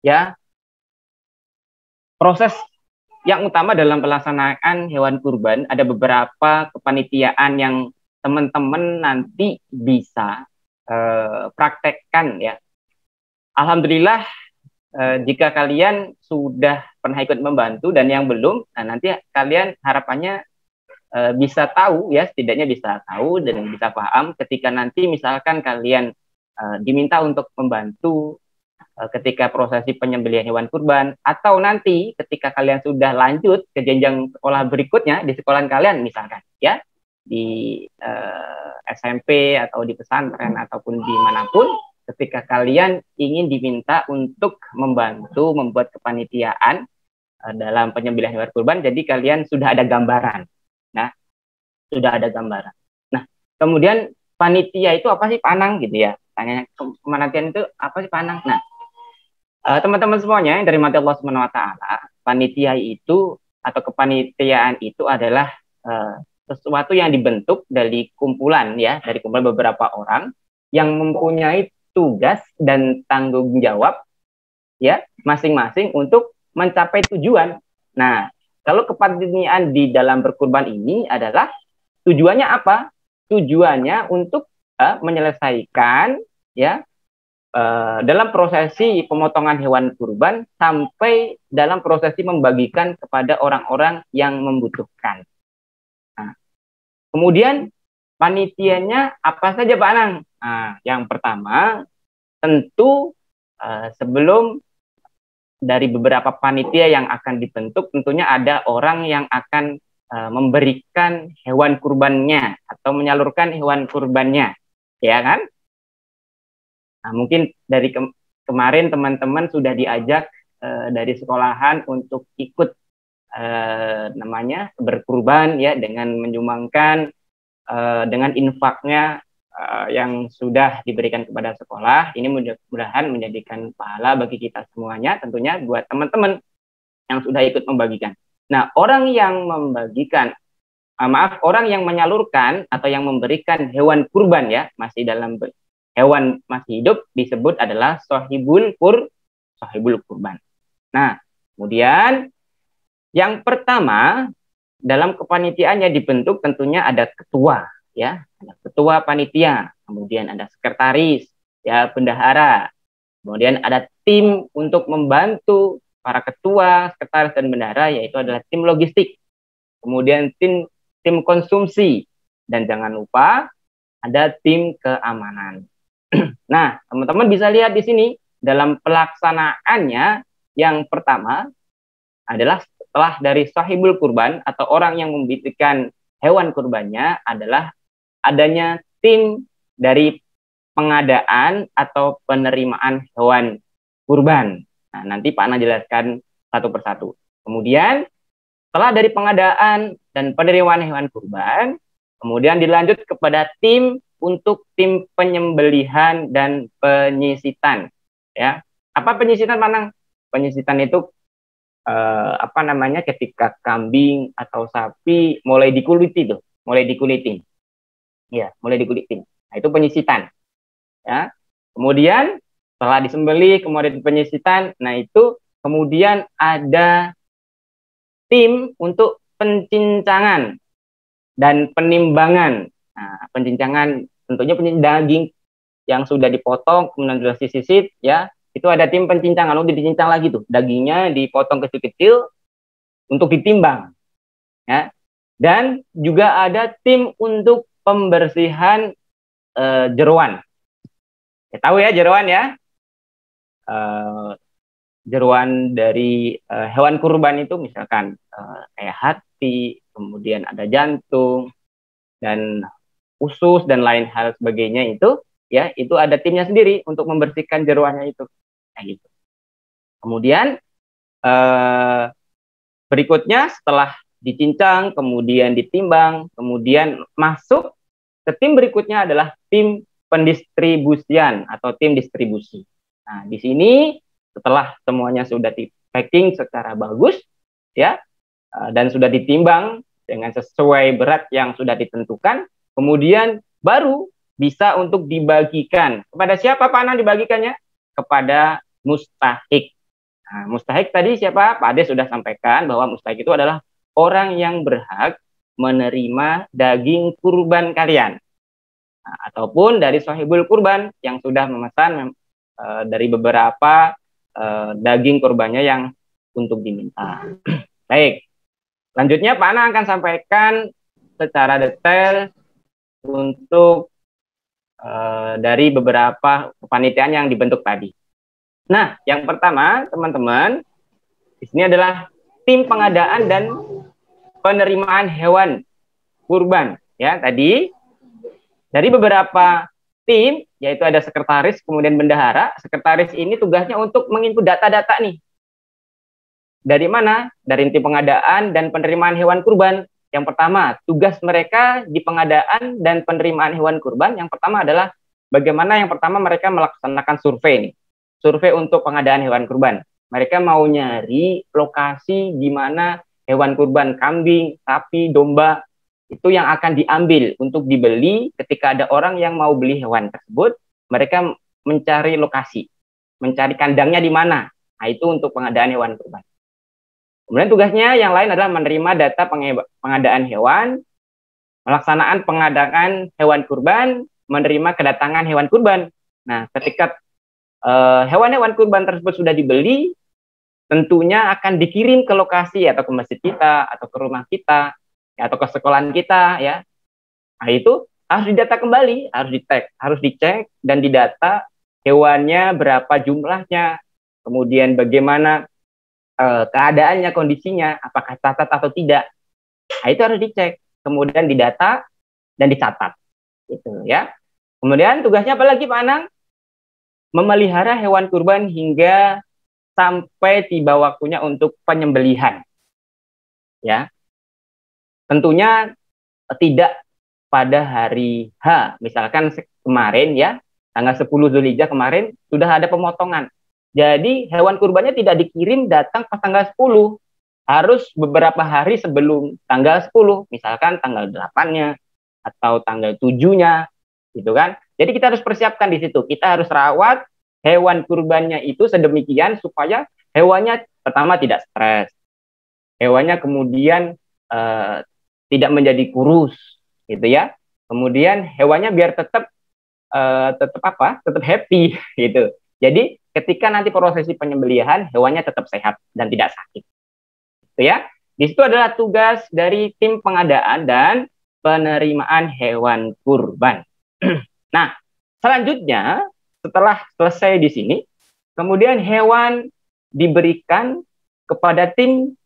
ya, proses yang utama dalam pelaksanaan hewan kurban. Ada beberapa kepanitiaan yang teman-teman nanti bisa praktekkan, ya. Alhamdulillah, jika kalian sudah pernah ikut membantu dan yang belum, nah nanti kalian harapannya bisa tahu, ya, setidaknya bisa tahu dan bisa paham ketika nanti misalkan kalian diminta untuk membantu ketika prosesi penyembelihan hewan kurban, atau nanti ketika kalian sudah lanjut ke jenjang sekolah berikutnya di sekolah kalian misalkan, ya, di SMP atau di pesantren ataupun dimanapun, ketika kalian ingin diminta untuk membantu membuat kepanitiaan dalam penyembelihan hewan kurban, jadi kalian sudah ada gambaran. Nah, sudah ada gambaran. Nah, kemudian panitia itu apa sih, Pak Anang, gitu ya? Tanya kepanitiaan itu apa sih, Pak Anang? Nah, teman-teman semuanya yang dari mati Allah Subhanahu wa taala, panitia itu atau kepanitiaan itu adalah sesuatu yang dibentuk dari kumpulan, ya, dari kumpulan beberapa orang yang mempunyai tugas dan tanggung jawab, ya, masing-masing untuk mencapai tujuan. Nah, kalau kepanitiaan di dalam berkurban ini adalah tujuannya apa? Tujuannya untuk menyelesaikan, ya, dalam prosesi pemotongan hewan kurban sampai dalam prosesi membagikan kepada orang-orang yang membutuhkan. Nah, kemudian panitianya apa saja, Pak Anang? Nah, yang pertama tentu sebelum dari beberapa panitia yang akan dibentuk, tentunya ada orang yang akan memberikan hewan kurbannya atau menyalurkan hewan kurbannya, ya kan? Nah, mungkin dari kemarin teman-teman sudah diajak dari sekolahan untuk ikut namanya berkurban, ya, dengan menyumbangkan dengan infaknya yang sudah diberikan kepada sekolah. Ini mudah-mudahan menjadikan pahala bagi kita semuanya, tentunya buat teman-teman yang sudah ikut membagikan. Nah, orang yang membagikan, orang yang menyalurkan atau yang memberikan hewan kurban, ya, masih dalam hewan masih hidup, disebut adalah sahibul kurban. Nah, kemudian yang pertama dalam kepanitiaannya dibentuk tentunya ada ketua, ya, ada ketua panitia, kemudian ada sekretaris, ya, bendahara, kemudian ada tim untuk membantu para ketua, sekretaris dan bendahara, yaitu adalah tim logistik, kemudian tim konsumsi, dan jangan lupa ada tim keamanan. Nah, teman-teman bisa lihat di sini dalam pelaksanaannya, yang pertama adalah setelah dari sahibul kurban atau orang yang membutuhkan hewan kurbannya adalah adanya tim dari pengadaan atau penerimaan hewan kurban. Nah, nanti Pak Ana jelaskan satu persatu. Kemudian setelah dari pengadaan dan penerimaan hewan kurban, kemudian dilanjut kepada tim untuk tim penyembelihan dan penyisitan, ya. Apa penyisitan, Manang? Penyisitan itu apa namanya, ketika kambing atau sapi mulai dikulitin, ya, mulai dikulitin. Nah, itu penyisitan, ya. Kemudian setelah disembelih, kemudian penyisitan, nah itu kemudian ada tim untuk pencincangan dan penimbangan. Nah, pencincangan tentunya daging yang sudah dipotong kemudian sudah sisir, ya, itu ada tim pencincangan, lalu dicincang lagi tuh dagingnya, dipotong kecil-kecil untuk ditimbang, ya. Dan juga ada tim untuk pembersihan jeroan. Ya, tahu ya jeroan, ya, jeroan dari hewan kurban itu misalkan kayak hati, kemudian ada jantung dan usus dan lain hal sebagainya, itu, ya, itu ada timnya sendiri untuk membersihkan jeroannya itu, kayak gitu. Kemudian berikutnya setelah dicincang, kemudian ditimbang, kemudian masuk ke tim berikutnya adalah tim pendistribusian atau tim distribusi. Nah, di sini setelah semuanya sudah di packing secara bagus, ya, dan sudah ditimbang dengan sesuai berat yang sudah ditentukan, kemudian baru bisa untuk dibagikan. Kepada siapa Pak Anang dibagikannya? Kepada mustahik. Nah, mustahik tadi siapa? Pak Ade sudah sampaikan bahwa mustahik itu adalah orang yang berhak menerima daging kurban kalian. Nah, ataupun dari sahibul kurban yang sudah memesan dari beberapa daging kurbannya yang untuk diminta. Baik, selanjutnya Pak Ana akan sampaikan secara detail untuk dari beberapa kepanitiaan yang dibentuk tadi. Nah, yang pertama teman-teman, di sini adalah tim pengadaan dan penerimaan hewan kurban. Ya, tadi dari beberapa tim, yaitu ada sekretaris, kemudian bendahara. Sekretaris ini tugasnya untuk menginput data-data nih. Dari mana? Dari tim pengadaan dan penerimaan hewan kurban. Yang pertama, tugas mereka di pengadaan dan penerimaan hewan kurban, yang pertama adalah bagaimana yang pertama mereka melaksanakan survei nih. Survei untuk pengadaan hewan kurban. Mereka mau nyari lokasi di mana hewan kurban kambing, sapi, domba, itu yang akan diambil untuk dibeli. Ketika ada orang yang mau beli hewan tersebut, mereka mencari lokasi, mencari kandangnya di mana. Nah, itu untuk pengadaan hewan kurban. Kemudian tugasnya yang lain adalah menerima data pengadaan hewan, melaksanaan pengadaan hewan kurban, menerima kedatangan hewan kurban. Nah, ketika hewan-hewan kurban tersebut sudah dibeli, tentunya akan dikirim ke lokasi atau ke masjid kita, atau ke rumah kita, atau ke sekolahan kita, ya. Nah, itu harus didata kembali, harus dicek dan didata hewannya berapa jumlahnya, kemudian bagaimana keadaannya, kondisinya, apakah catat atau tidak. Nah, itu harus dicek, kemudian didata dan dicatat, gitu ya. Kemudian tugasnya apa lagi Pak Anang? Memelihara hewan kurban hingga sampai tiba waktunya untuk penyembelihan, ya. Tentunya tidak pada hari H, misalkan kemarin ya, tanggal 10 Zulhijjah kemarin sudah ada pemotongan. Jadi hewan kurbannya tidak dikirim datang pas tanggal 10, harus beberapa hari sebelum tanggal 10, misalkan tanggal 8-nya atau tanggal 7-nya, gitu kan. Jadi kita harus persiapkan di situ. Kita harus rawat hewan kurbannya itu sedemikian supaya hewannya pertama tidak stres, hewannya kemudian tidak menjadi kurus, gitu ya. Kemudian hewannya biar tetap happy, gitu. Jadi ketika nanti prosesi penyembelihan hewannya tetap sehat dan tidak sakit, gitu ya. Di situ adalah tugas dari tim pengadaan dan penerimaan hewan kurban. Nah, selanjutnya setelah selesai di sini, kemudian hewan diberikan kepada tim,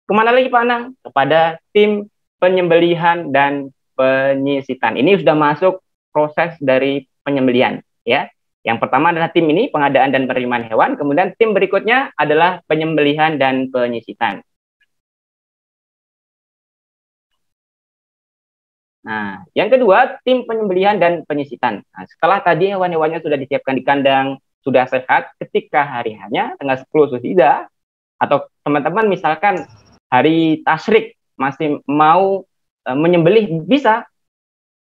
kemana lagi Pak Anang? Kepada tim penyembelihan dan penyisitan. Ini sudah masuk proses dari penyembelihan, ya. Yang pertama adalah tim ini, pengadaan dan penerimaan hewan, kemudian tim berikutnya adalah penyembelihan dan penyisitan. Nah, yang kedua, tim penyembelihan dan penyisitan. Nah, setelah tadi hewan-hewannya sudah disiapkan di kandang, sudah sehat, ketika hari hanya tanggal 10 Zulhijjah, atau teman-teman misalkan hari tasyrik masih mau menyembelih, bisa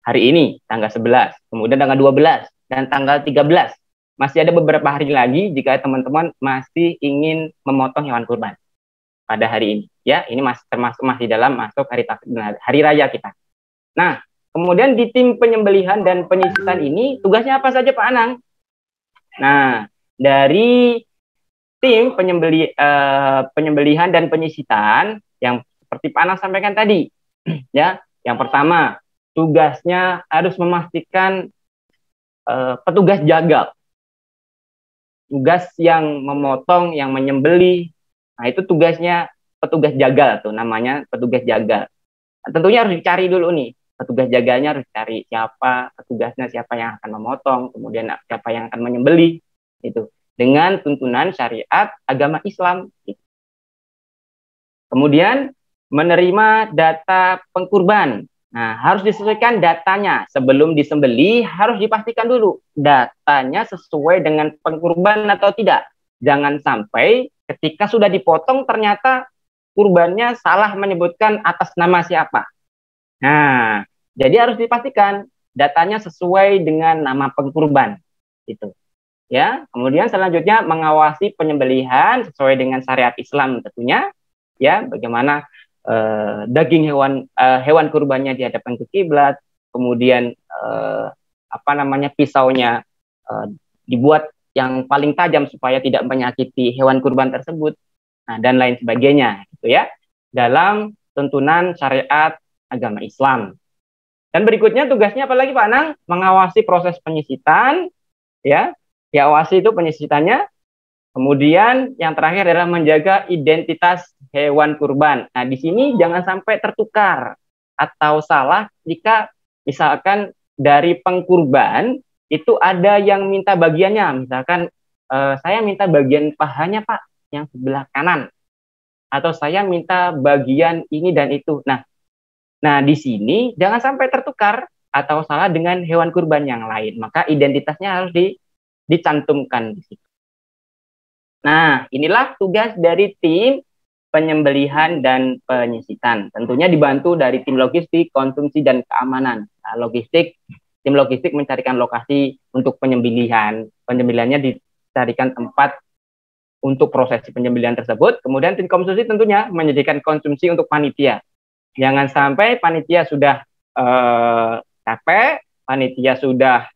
hari ini tanggal 11, kemudian tanggal 12 dan tanggal 13. Masih ada beberapa hari lagi jika teman-teman masih ingin memotong hewan kurban pada hari ini, ya. Ini termasuk masih dalam masuk hari raya kita. Nah, kemudian di tim penyembelihan dan penyisitan ini tugasnya apa saja Pak Anang? Nah, dari tim penyembelihan dan penyisitan yang seperti Pak Anang sampaikan tadi, ya. Yang pertama, tugasnya harus memastikan petugas jagal. Tugas yang memotong, yang menyembelih, nah itu tugasnya petugas jagal tuh, namanya petugas jagal. Nah, tentunya harus dicari dulu nih, petugas jagalnya harus cari siapa petugasnya, siapa yang akan memotong, kemudian siapa yang akan menyembelih, itu dengan tuntunan syariat agama Islam. Gitu. Kemudian menerima data pengkurban. Nah, harus disesuaikan datanya. Sebelum disembelih harus dipastikan dulu datanya sesuai dengan pengkurban atau tidak. Jangan sampai ketika sudah dipotong ternyata kurbannya salah menyebutkan atas nama siapa. Nah, jadi harus dipastikan datanya sesuai dengan nama pengkurban. Gitu. Ya, kemudian selanjutnya mengawasi penyembelihan sesuai dengan syariat Islam tentunya. Ya, bagaimana daging hewan kurbannya dihadapkan ke kiblat, kemudian pisaunya dibuat yang paling tajam supaya tidak menyakiti hewan kurban tersebut, nah, dan lain sebagainya, gitu ya, dalam tuntunan syariat agama Islam. Dan berikutnya tugasnya apalagi Pak Anang? Mengawasi proses penyisitan, ya, diawasi itu penyisitannya. Kemudian yang terakhir adalah menjaga identitas hewan kurban. Nah, di sini jangan sampai tertukar atau salah jika misalkan dari pengkurban itu ada yang minta bagiannya. Misalkan saya minta bagian pahanya Pak, yang sebelah kanan. Atau saya minta bagian ini dan itu. Nah di sini jangan sampai tertukar atau salah dengan hewan kurban yang lain. Maka identitasnya harus dicantumkan di situ. Nah, inilah tugas dari tim penyembelihan dan penyisitan. Tentunya dibantu dari tim logistik, konsumsi, dan keamanan. Nah, tim logistik mencarikan lokasi untuk penyembelihan. Penyembelihannya dicarikan tempat untuk prosesi penyembelihan tersebut. Kemudian tim konsumsi tentunya menyediakan konsumsi untuk panitia. Jangan sampai panitia sudah capek, panitia sudah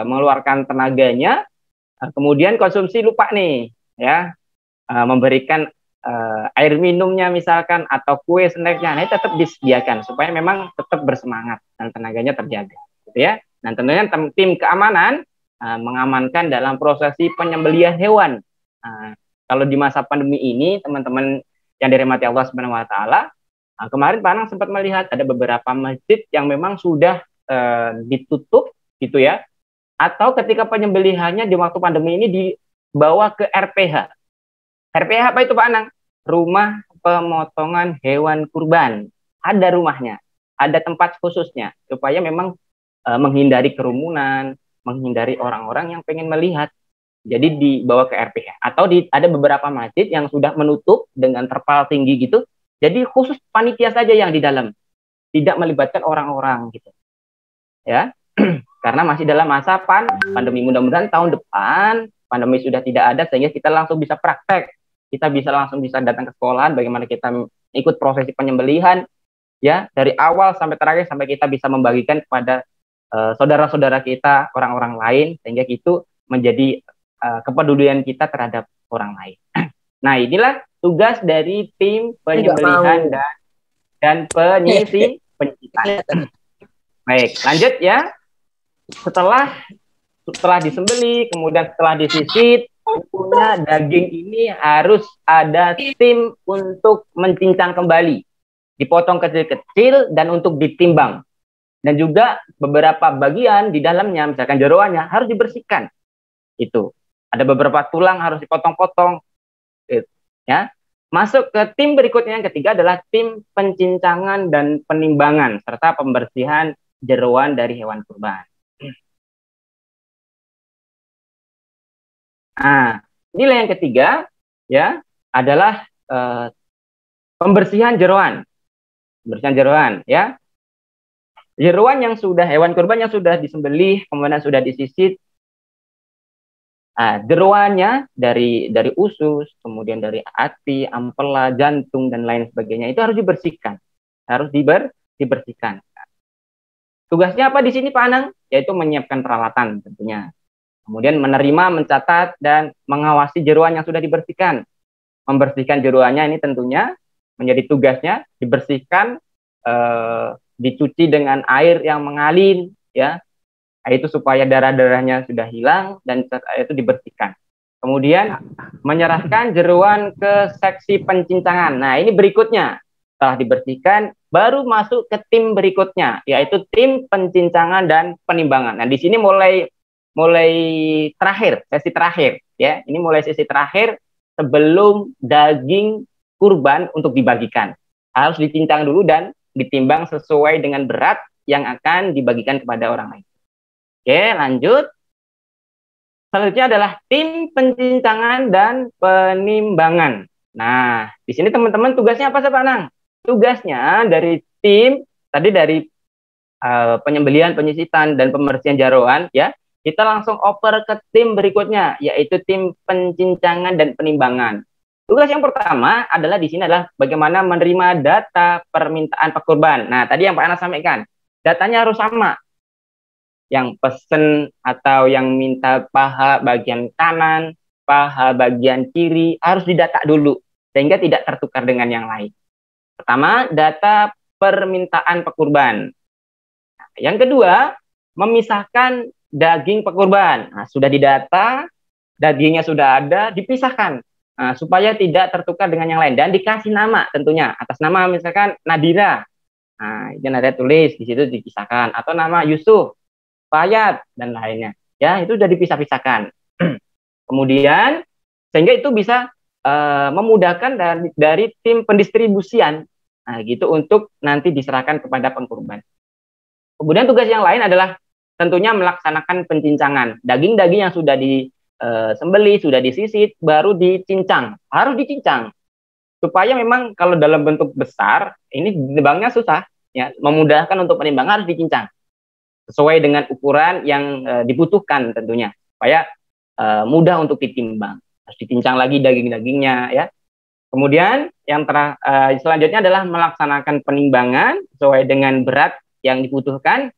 mengeluarkan tenaganya, kemudian konsumsi lupa nih, ya, memberikan air minumnya misalkan atau kue snacknya, ini tetap disediakan supaya memang tetap bersemangat dan tenaganya terjaga, gitu ya. Dan tentunya tim keamanan mengamankan dalam prosesi penyembelihan hewan. Kalau di masa pandemi ini, teman-teman yang dirahmati Allah Subhanahu Wa Taala, kemarin Pak Anang sempat melihat ada beberapa masjid yang memang sudah ditutup, gitu ya. Atau ketika penyembelihannya di waktu pandemi ini dibawa ke RPH. RPH apa itu Pak Anang? Rumah pemotongan hewan kurban. Ada rumahnya, ada tempat khususnya supaya memang menghindari kerumunan, menghindari orang-orang yang pengen melihat. Jadi dibawa ke RPH. Atau ada beberapa masjid yang sudah menutup dengan terpal tinggi gitu. Jadi khusus panitia saja yang di dalam, tidak melibatkan orang-orang gitu. Ya. Karena masih dalam masa pandemi, mudah-mudahan tahun depan pandemi sudah tidak ada sehingga kita langsung bisa praktek, kita langsung bisa datang ke sekolahan, bagaimana kita ikut prosesi penyembelihan, ya, dari awal sampai terakhir sampai kita bisa membagikan kepada saudara-saudara kita, orang-orang lain, sehingga itu menjadi kepedulian kita terhadap orang lain. Nah, inilah tugas dari tim penyembelihan dan penyisitan. Baik, lanjut ya. Setelah disembeli, kemudian setelah disisit, tentunya daging ini harus ada tim untuk mencincang kembali, dipotong kecil-kecil dan untuk ditimbang. Dan juga beberapa bagian di dalamnya, misalkan jeroannya harus dibersihkan. Itu ada beberapa tulang harus dipotong-potong. Ya, masuk ke tim berikutnya yang ketiga adalah tim pencincangan dan penimbangan serta pembersihan jeroan dari hewan kurban. Nah, inilah yang ketiga, ya, adalah pembersihan jeroan. Pembersihan jeroan, ya. Jeroan yang sudah, hewan kurban yang sudah disembelih, kemudian sudah disisit, jeroannya dari usus, kemudian dari hati, ampela, jantung, dan lain sebagainya, itu harus dibersihkan. Harus dibersihkan. Tugasnya apa di sini Pak Anang? Yaitu menyiapkan peralatan tentunya. Kemudian menerima, mencatat, dan mengawasi jeroan yang sudah dibersihkan. Membersihkan jeroannya ini tentunya menjadi tugasnya, dibersihkan, dicuci dengan air yang mengalir, ya, itu supaya darah-darahnya sudah hilang dan itu dibersihkan. Kemudian menyerahkan jeroan ke seksi pencincangan. Nah, ini berikutnya. Setelah dibersihkan, baru masuk ke tim berikutnya, yaitu tim pencincangan dan penimbangan. Nah, di sini mulai terakhir, sesi terakhir, ya. Ini mulai sesi terakhir sebelum daging kurban untuk dibagikan. Harus dicincang dulu dan ditimbang sesuai dengan berat yang akan dibagikan kepada orang lain. Oke, lanjut. Selanjutnya adalah tim pencincangan dan penimbangan. Nah, di sini teman-teman tugasnya apa sih Pak Nang? Tugasnya dari tim, tadi dari penyembelihan, penyisitan, dan pembersihan jeroan, ya, kita langsung oper ke tim berikutnya, yaitu tim pencincangan dan penimbangan. Tugas yang pertama adalah di sini adalah bagaimana menerima data permintaan pekurban. Nah, tadi yang Pak Anas sampaikan, datanya harus sama. Yang pesen atau yang minta paha bagian kanan, paha bagian kiri, harus didata dulu, sehingga tidak tertukar dengan yang lain. Pertama, data permintaan pekurban. Nah, yang kedua, memisahkan daging pekurban. Nah, sudah didata, dagingnya sudah ada, dipisahkan. Nah, supaya tidak tertukar dengan yang lain dan dikasih nama tentunya, atas nama misalkan Nadira. Nah, itu ada tulis di situ dipisahkan, atau nama Yusuf, Fayat, dan lainnya. Ya, itu sudah dipisah-pisahkan. Kemudian sehingga itu bisa memudahkan dari tim pendistribusian. Nah, gitu untuk nanti diserahkan kepada pengkurban. Kemudian tugas yang lain adalah tentunya melaksanakan pencincangan. Daging-daging yang sudah disembelih, sudah disisit, baru dicincang. Harus dicincang. Supaya memang kalau dalam bentuk besar, ini ditimbangnya susah. Ya, memudahkan untuk penimbangan harus dicincang. Sesuai dengan ukuran yang dibutuhkan tentunya. Supaya mudah untuk ditimbang. Harus dicincang lagi daging-dagingnya. Ya. Kemudian yang selanjutnya adalah melaksanakan penimbangan sesuai dengan berat yang dibutuhkan.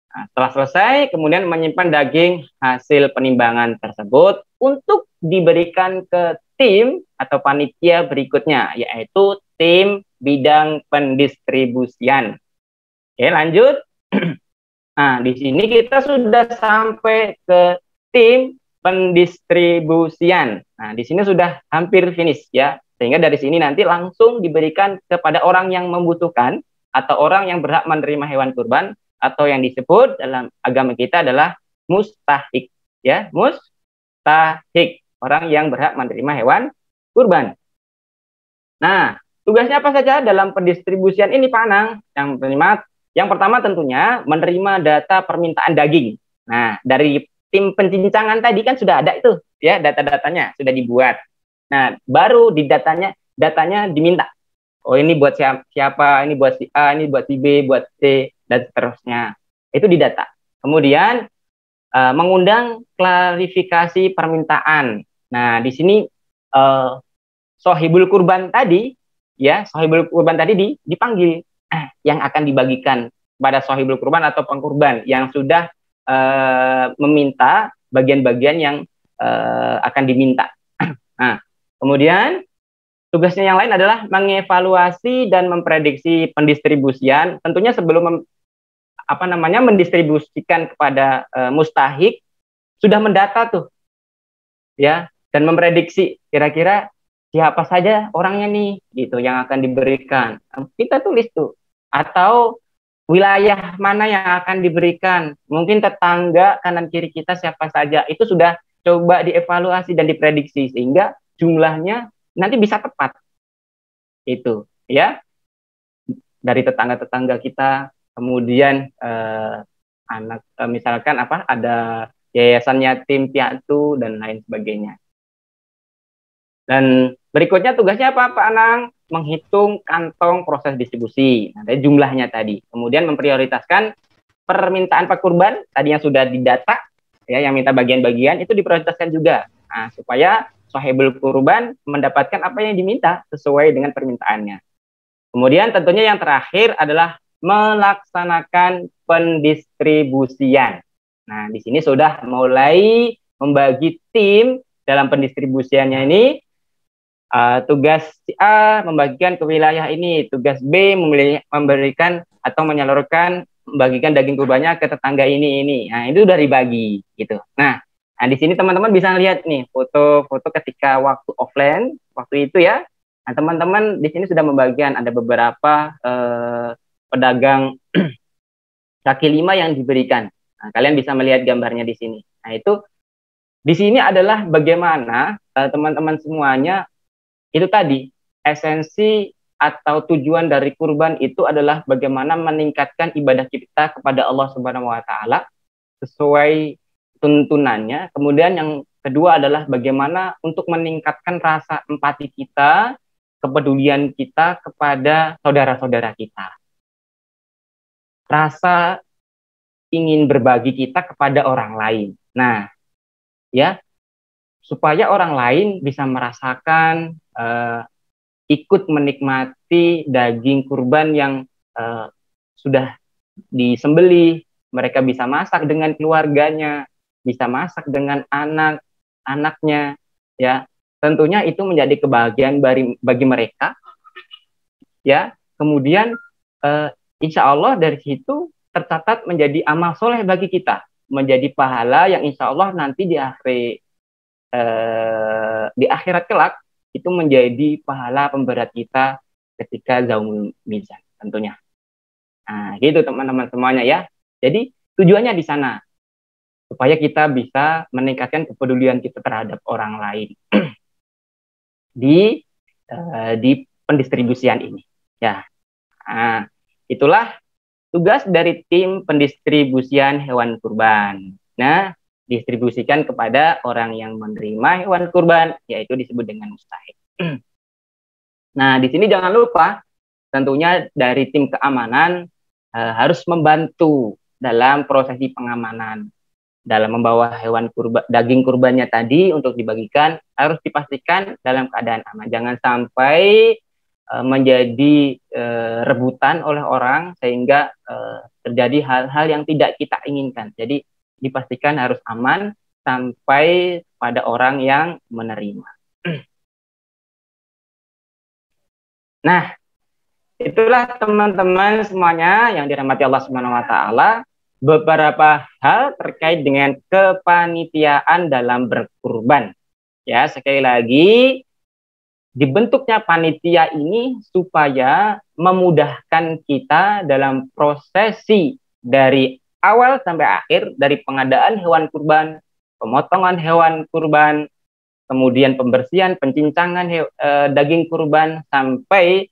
Nah, setelah selesai, kemudian menyimpan daging hasil penimbangan tersebut untuk diberikan ke tim atau panitia berikutnya, yaitu tim bidang pendistribusian. Oke, lanjut. Nah, di sini kita sudah sampai ke tim pendistribusian. Nah, di sini sudah hampir finish ya. Sehingga dari sini nanti langsung diberikan kepada orang yang membutuhkan atau orang yang berhak menerima hewan kurban, atau yang disebut dalam agama kita adalah mustahik, ya, mustahik, orang yang berhak menerima hewan kurban. Nah, tugasnya apa saja dalam pendistribusian ini Pak Anang? Yang pertama tentunya menerima data permintaan daging. Nah, dari tim pencincangan tadi kan sudah ada itu, ya, data-datanya sudah dibuat. Nah, baru di datanya diminta. Oh, ini buat siapa, ini buat si A, ini buat si B, buat C, dan seterusnya. Itu didata. Kemudian mengundang klarifikasi permintaan. Nah, di sini sohibul kurban tadi, ya, sohibul kurban tadi dipanggil yang akan dibagikan pada sohibul kurban atau pengkurban yang sudah meminta bagian-bagian yang akan diminta. Nah, kemudian tugasnya yang lain adalah mengevaluasi dan memprediksi pendistribusian. Tentunya sebelum mendistribusikan kepada mustahik, sudah mendata tuh, ya, dan memprediksi kira-kira siapa saja orangnya nih, gitu, yang akan diberikan. Kita tulis tuh, atau wilayah mana yang akan diberikan. Mungkin tetangga kanan kiri kita siapa saja. Itu sudah coba dievaluasi dan diprediksi sehingga jumlahnya nanti bisa tepat. Itu, ya, dari tetangga-tetangga kita. Kemudian misalkan ada yayasan yatim piatu dan lain sebagainya. Dan berikutnya tugasnya apa Pak Anang? Menghitung kantong proses distribusi. Nah, dari jumlahnya tadi. Kemudian memprioritaskan permintaan pekurban tadi yang sudah didata, ya, yang minta bagian-bagian itu diprioritaskan juga. Nah, supaya sohibul kurban mendapatkan apa yang diminta sesuai dengan permintaannya. Kemudian tentunya yang terakhir adalah melaksanakan pendistribusian. Nah, di sini sudah mulai membagi tim dalam pendistribusiannya ini. Tugas si A membagikan ke wilayah ini, tugas B memberikan atau menyalurkan, membagikan daging kurbannya ke tetangga ini. Nah, itu udah dibagi gitu. Nah, di sini teman-teman bisa lihat nih foto-foto ketika waktu offline, waktu itu ya. Nah, teman-teman di sini sudah membagikan, ada beberapa pedagang kaki lima yang diberikan. Nah, kalian bisa melihat gambarnya di sini. Nah, itu di sini adalah bagaimana teman-teman semuanya itu tadi esensi atau tujuan dari kurban itu adalah bagaimana meningkatkan ibadah kita kepada Allah Subhanahu wa taala sesuai tuntunannya. Kemudian yang kedua adalah bagaimana untuk meningkatkan rasa empati kita, kepedulian kita kepada saudara-saudara kita. Rasa ingin berbagi kita kepada orang lain. Nah, ya, supaya orang lain bisa merasakan ikut menikmati daging kurban yang sudah disembelih, mereka bisa masak dengan keluarganya, bisa masak dengan anak-anaknya, ya. Tentunya itu menjadi kebahagiaan bagi mereka, ya. Kemudian insya Allah dari situ tercatat menjadi amal soleh bagi kita, menjadi pahala yang insya Allah nanti di akhirat kelak itu menjadi pahala pemberat kita ketika yaumul mizan tentunya. Nah, gitu teman-teman semuanya ya. Jadi tujuannya di sana supaya kita bisa meningkatkan kepedulian kita terhadap orang lain di pendistribusian ini. Ya, nah, itulah tugas dari tim pendistribusian hewan kurban. Nah, distribusikan kepada orang yang menerima hewan kurban, yaitu disebut dengan mustahik. Nah, di sini jangan lupa, tentunya dari tim keamanan harus membantu dalam prosesi pengamanan. Dalam membawa hewan kurban, daging kurbannya tadi untuk dibagikan, harus dipastikan dalam keadaan aman. Jangan sampai menjadi rebutan oleh orang, sehingga terjadi hal-hal yang tidak kita inginkan. Jadi, dipastikan harus aman sampai pada orang yang menerima. Nah, itulah teman-teman semuanya yang dirahmati Allah Subhanahu wa taala, beberapa hal terkait dengan kepanitiaan dalam berkurban. Ya, sekali lagi dibentuknya panitia ini supaya memudahkan kita dalam prosesi dari awal sampai akhir, dari pengadaan hewan kurban, pemotongan hewan kurban, kemudian pembersihan, pencincangan daging kurban, sampai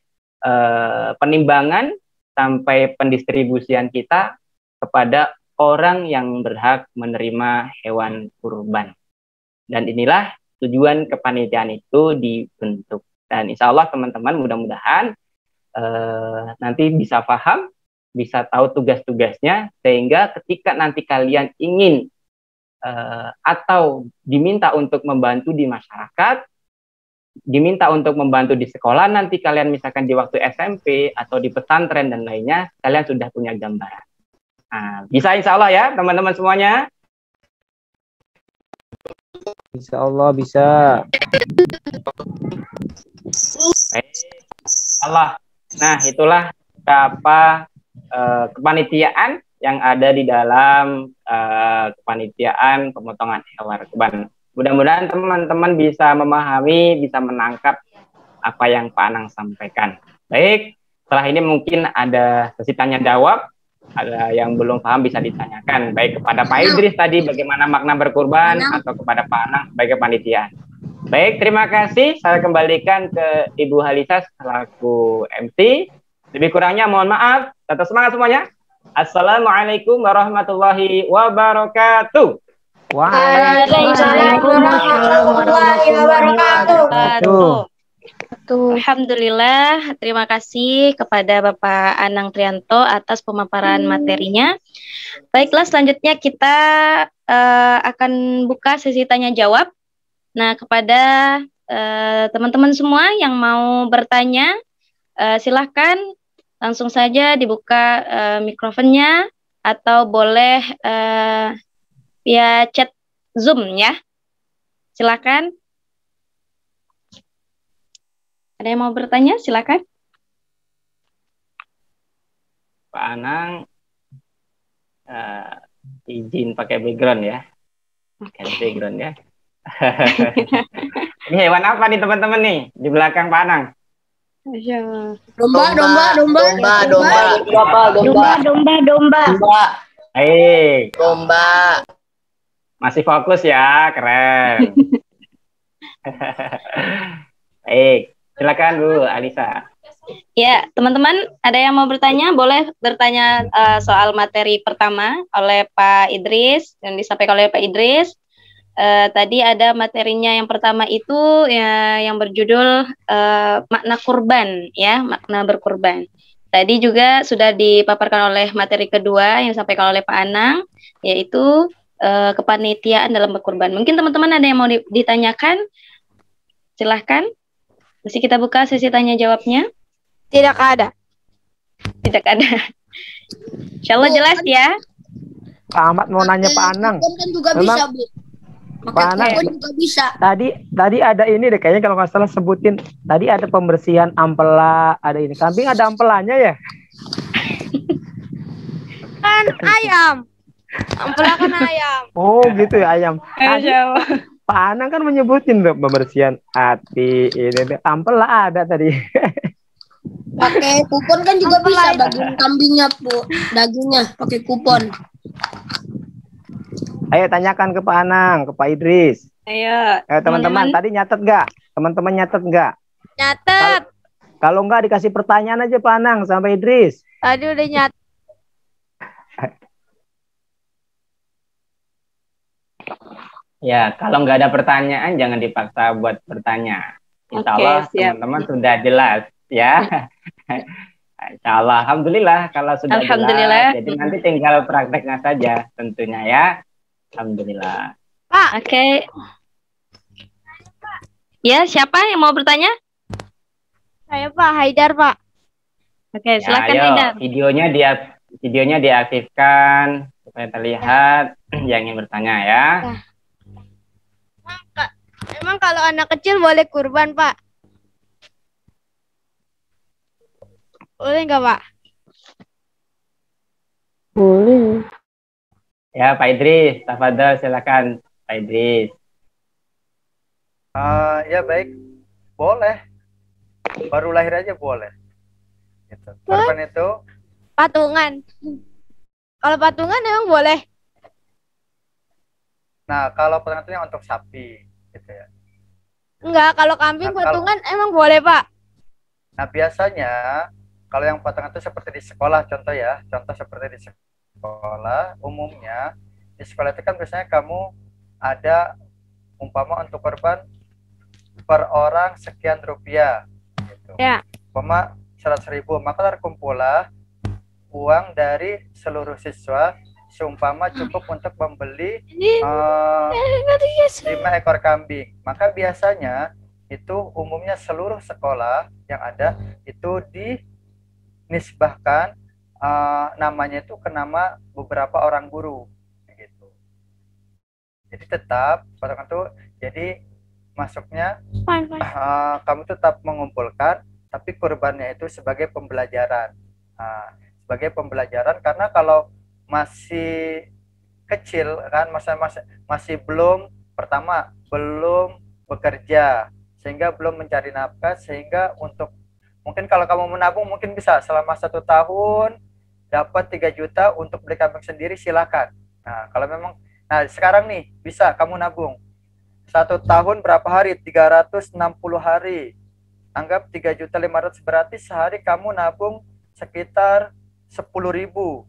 penimbangan, sampai pendistribusian kita kepada orang yang berhak menerima hewan kurban. Dan inilah tujuan kepanitiaan itu dibentuk. Dan insya Allah teman-teman mudah-mudahan nanti bisa paham, bisa tahu tugas-tugasnya, sehingga ketika nanti kalian ingin atau diminta untuk membantu di masyarakat, diminta untuk membantu di sekolah, nanti kalian misalkan di waktu SMP atau di pesantren dan lainnya, kalian sudah punya gambaran. Nah, bisa insya Allah ya teman-teman semuanya? Insya Allah bisa. Allah. Nah, itulah apa kepanitiaan yang ada di dalam kepanitiaan pemotongan hewan kurban. Mudah-mudahan teman-teman bisa memahami, bisa menangkap apa yang Pak Anang sampaikan. Baik, setelah ini mungkin ada sesi tanya jawab. Ada yang belum paham bisa ditanyakan, baik kepada Pak Idris tadi bagaimana makna berkurban, atau kepada Pak Anang sebagai panitia. Baik, terima kasih. Saya kembalikan ke Ibu Halisa selaku MC. Lebih kurangnya mohon maaf. Tetap semangat semuanya. Assalamualaikum warahmatullahi wabarakatuh. Waalaikumsalam warahmatullahi wabarakatuh. Alhamdulillah, terima kasih kepada Bapak Anang Trianto atas pemaparan materinya. Baiklah, selanjutnya kita akan buka sesi tanya jawab. Nah, kepada teman-teman semua yang mau bertanya, silahkan langsung saja dibuka mikrofonnya, atau boleh via chat Zoom ya. Silakan. Ada yang mau bertanya? Silakan. Pak Anang izin pakai background ya. Pakai background ya. Ini hewan apa nih teman-teman nih di belakang Pak Anang? Domba. Baik. Domba. Masih fokus ya, keren. Baik. Silakan Bu Alisa. Ya, teman-teman, ada yang mau bertanya? Boleh bertanya soal materi pertama oleh Pak Idris, yang disampaikan oleh Pak Idris. Tadi ada materinya yang pertama itu ya, yang berjudul makna kurban, ya, makna berkurban. Tadi juga sudah dipaparkan oleh materi kedua yang disampaikan oleh Pak Anang, yaitu kepanitiaan dalam berkurban. Mungkin teman-teman ada yang mau ditanyakan? Silahkan. Masih kita buka sesi tanya jawabnya. Tidak ada. Tidak ada. Insya Allah jelas ya. Pak Ahmad mau nanya Pak Anang. Kan juga Memang- bisa, Bu. Pak Anang, Juga bisa. tadi ada ini deh, kayaknya kalau nggak salah sebutin. Tadi ada pembersihan ampela, ada ini. Kambing ada ampelanya ya? Kan ayam. Ampela kan ayam. Oh gitu ya ayam. Tadi Masya Allah. Pak Anang kan menyebutin tuh pembersihan hati, ini ampela ada tadi. Pakai kupon kan juga Ampela bisa itu. daging kambingnya, Bu. Dagingnya pakai kupon. Ayo tanyakan ke Pak Anang, ke Pak Idris. Ayo, Teman-teman, tadi nyatet nggak? Teman-teman nyatet nggak? Nyatet. Kalau nggak dikasih pertanyaan aja Pak Anang sampai Idris. Tadi udah nyatet. Ya, kalau nggak ada pertanyaan jangan dipaksa buat bertanya. Insya Oke, Allah siap. teman-teman sudah jelas ya. Insya Allah, alhamdulillah kalau sudah Alhamdulillah. jelas. Jadi nanti tinggal prakteknya saja tentunya ya. Alhamdulillah. Oke. Ya, siapa yang mau bertanya? Saya Pak Haidar, Pak. Oke, Ya, silakan ayo, Haidar. videonya diaktifkan supaya terlihat yang ingin bertanya ya. Emang kalau anak kecil boleh kurban, Pak? Boleh nggak, Pak? Boleh. Ya, Pak Idris, tafadhol silakan Pak Idris. Ya baik, boleh. Baru lahir aja boleh. Gitu. Korban itu Patungan. Kalau patungan emang boleh? Nah, kalau penentunya untuk sapi, gitu ya. Enggak, kalau kambing Nah, kalau- patungan emang boleh, Pak. Nah, biasanya kalau yang potongan itu seperti di sekolah, contoh ya, contoh seperti di sekolah, umumnya di sekolah itu kan biasanya kamu ada umpama untuk korban per orang sekian rupiah, gitu. Ya. Umpama 100.000, maka terkumpullah uang dari seluruh siswa seumpama cukup untuk membeli 5 ekor kambing. Maka biasanya itu umumnya seluruh sekolah yang ada itu dinisbahkan namanya itu ke nama beberapa orang guru gitu. Jadi tetap potongan itu jadi masuknya Fine. kamu tetap mengumpulkan tapi kurbannya itu sebagai pembelajaran. Sebagai pembelajaran karena kalau masih kecil kan masih belum pertama belum bekerja sehingga belum mencari nafkah sehingga untuk mungkin kalau kamu menabung mungkin bisa selama 1 tahun dapat 3 juta untuk beli kambing sendiri silakan. Nah kalau memang sekarang nih bisa kamu nabung 1 tahun berapa hari 360 hari anggap 3.500.000 berarti sehari kamu nabung sekitar 10.000.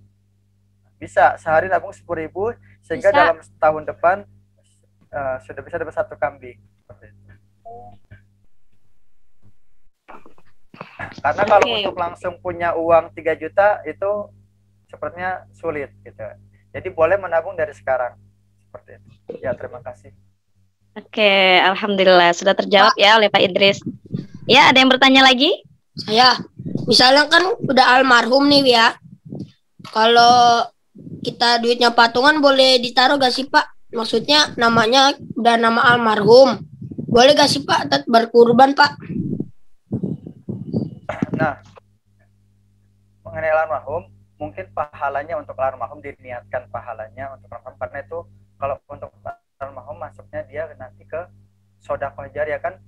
Bisa sehari nabung 10.000 sehingga Bisa. dalam setahun depan sudah bisa dapat 1 kambing. Seperti itu. Karena kalau Oke. untuk langsung punya uang 3 juta itu sepertinya sulit gitu. Jadi boleh menabung dari sekarang. Seperti itu. Ya, terima kasih. Oke, alhamdulillah sudah terjawab ya oleh Pak Idris. Ya, ada yang bertanya lagi? Saya, misalnya kan udah almarhum nih ya. Kalau kita duitnya patungan boleh ditaruh gak sih Pak? Maksudnya namanya udah nama almarhum. Boleh gak sih Pak berkurban Pak? Nah, mengenai almarhum, mungkin pahalanya untuk almarhum diniatkan pahalanya untuk almarhum karena itu kalau untuk almarhum masuknya dia nanti ke sedekah jariah kan.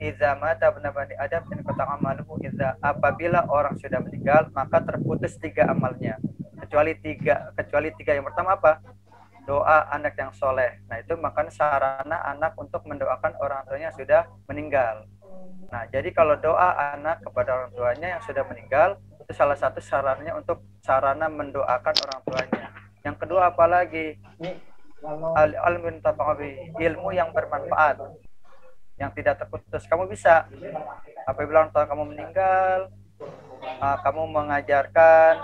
Idza mata bani Adam in qata'a amaluhu apabila orang sudah meninggal maka terputus 3 amalnya kecuali tiga yang pertama apa? Doa anak yang soleh. Nah itu makanya sarana anak untuk mendoakan orang tuanya sudah meninggal. Nah, jadi kalau doa anak kepada orang tuanya yang sudah meninggal, itu salah satu sarannya untuk sarana mendoakan orang tuanya. Yang kedua apalagi? Ilmu yang bermanfaat, yang tidak terputus. Kamu bisa, apabila orang tua kamu meninggal, kamu mengajarkan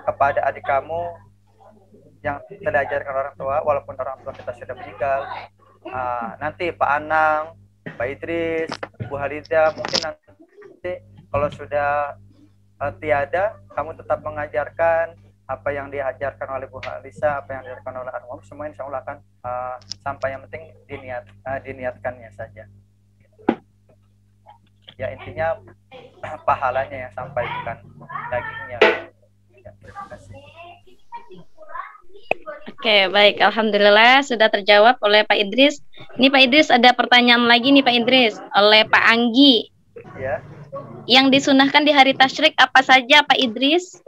kepada adik kamu yang tidak diajarkan orang tua, walaupun orang tua kita sudah meninggal. Nanti Pak Anang, Pak Idris, Bu Halida, mungkin nanti kalau sudah tiada, kamu tetap mengajarkan apa yang diajarkan oleh Bu Halisa, apa yang diajarkan oleh Anwar, semua insya Allah akan sampai. Yang penting diniatkannya saja. Ya intinya pahalanya yang sampai, bukan dagingnya. Ya, terima kasih. Oke, baik. Alhamdulillah sudah terjawab oleh Pak Idris. Ini Pak Idris ada pertanyaan lagi nih Pak Idris oleh Pak Anggi. Ya. Yang disunahkan di hari tasyrik apa saja Pak Idris?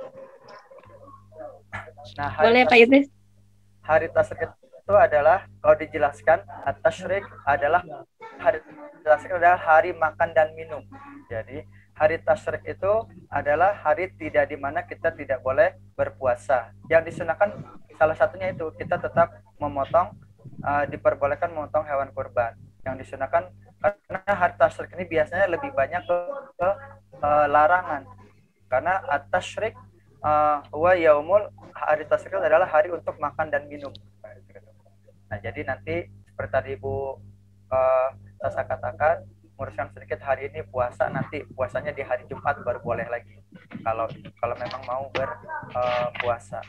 Nah, boleh Pak Idris? Hari tasyrik itu adalah, kalau dijelaskan, tasyrik adalah hari makan dan minum. Jadi hari tasyrik itu adalah hari di mana kita tidak boleh berpuasa. Yang disunahkan salah satunya itu kita tetap memotong, diperbolehkan memotong hewan kurban. Yang disunahkan karena hari tasyrik ini biasanya lebih banyak ke larangan. Karena at-tasyrik wa yaumul, hari tasyrik adalah hari untuk makan dan minum. Nah, jadi nanti seperti tadi Bu Sasa katakan, menguruskan sedikit hari ini puasa, nanti puasanya di hari Jumat baru boleh lagi kalau memang mau berpuasa.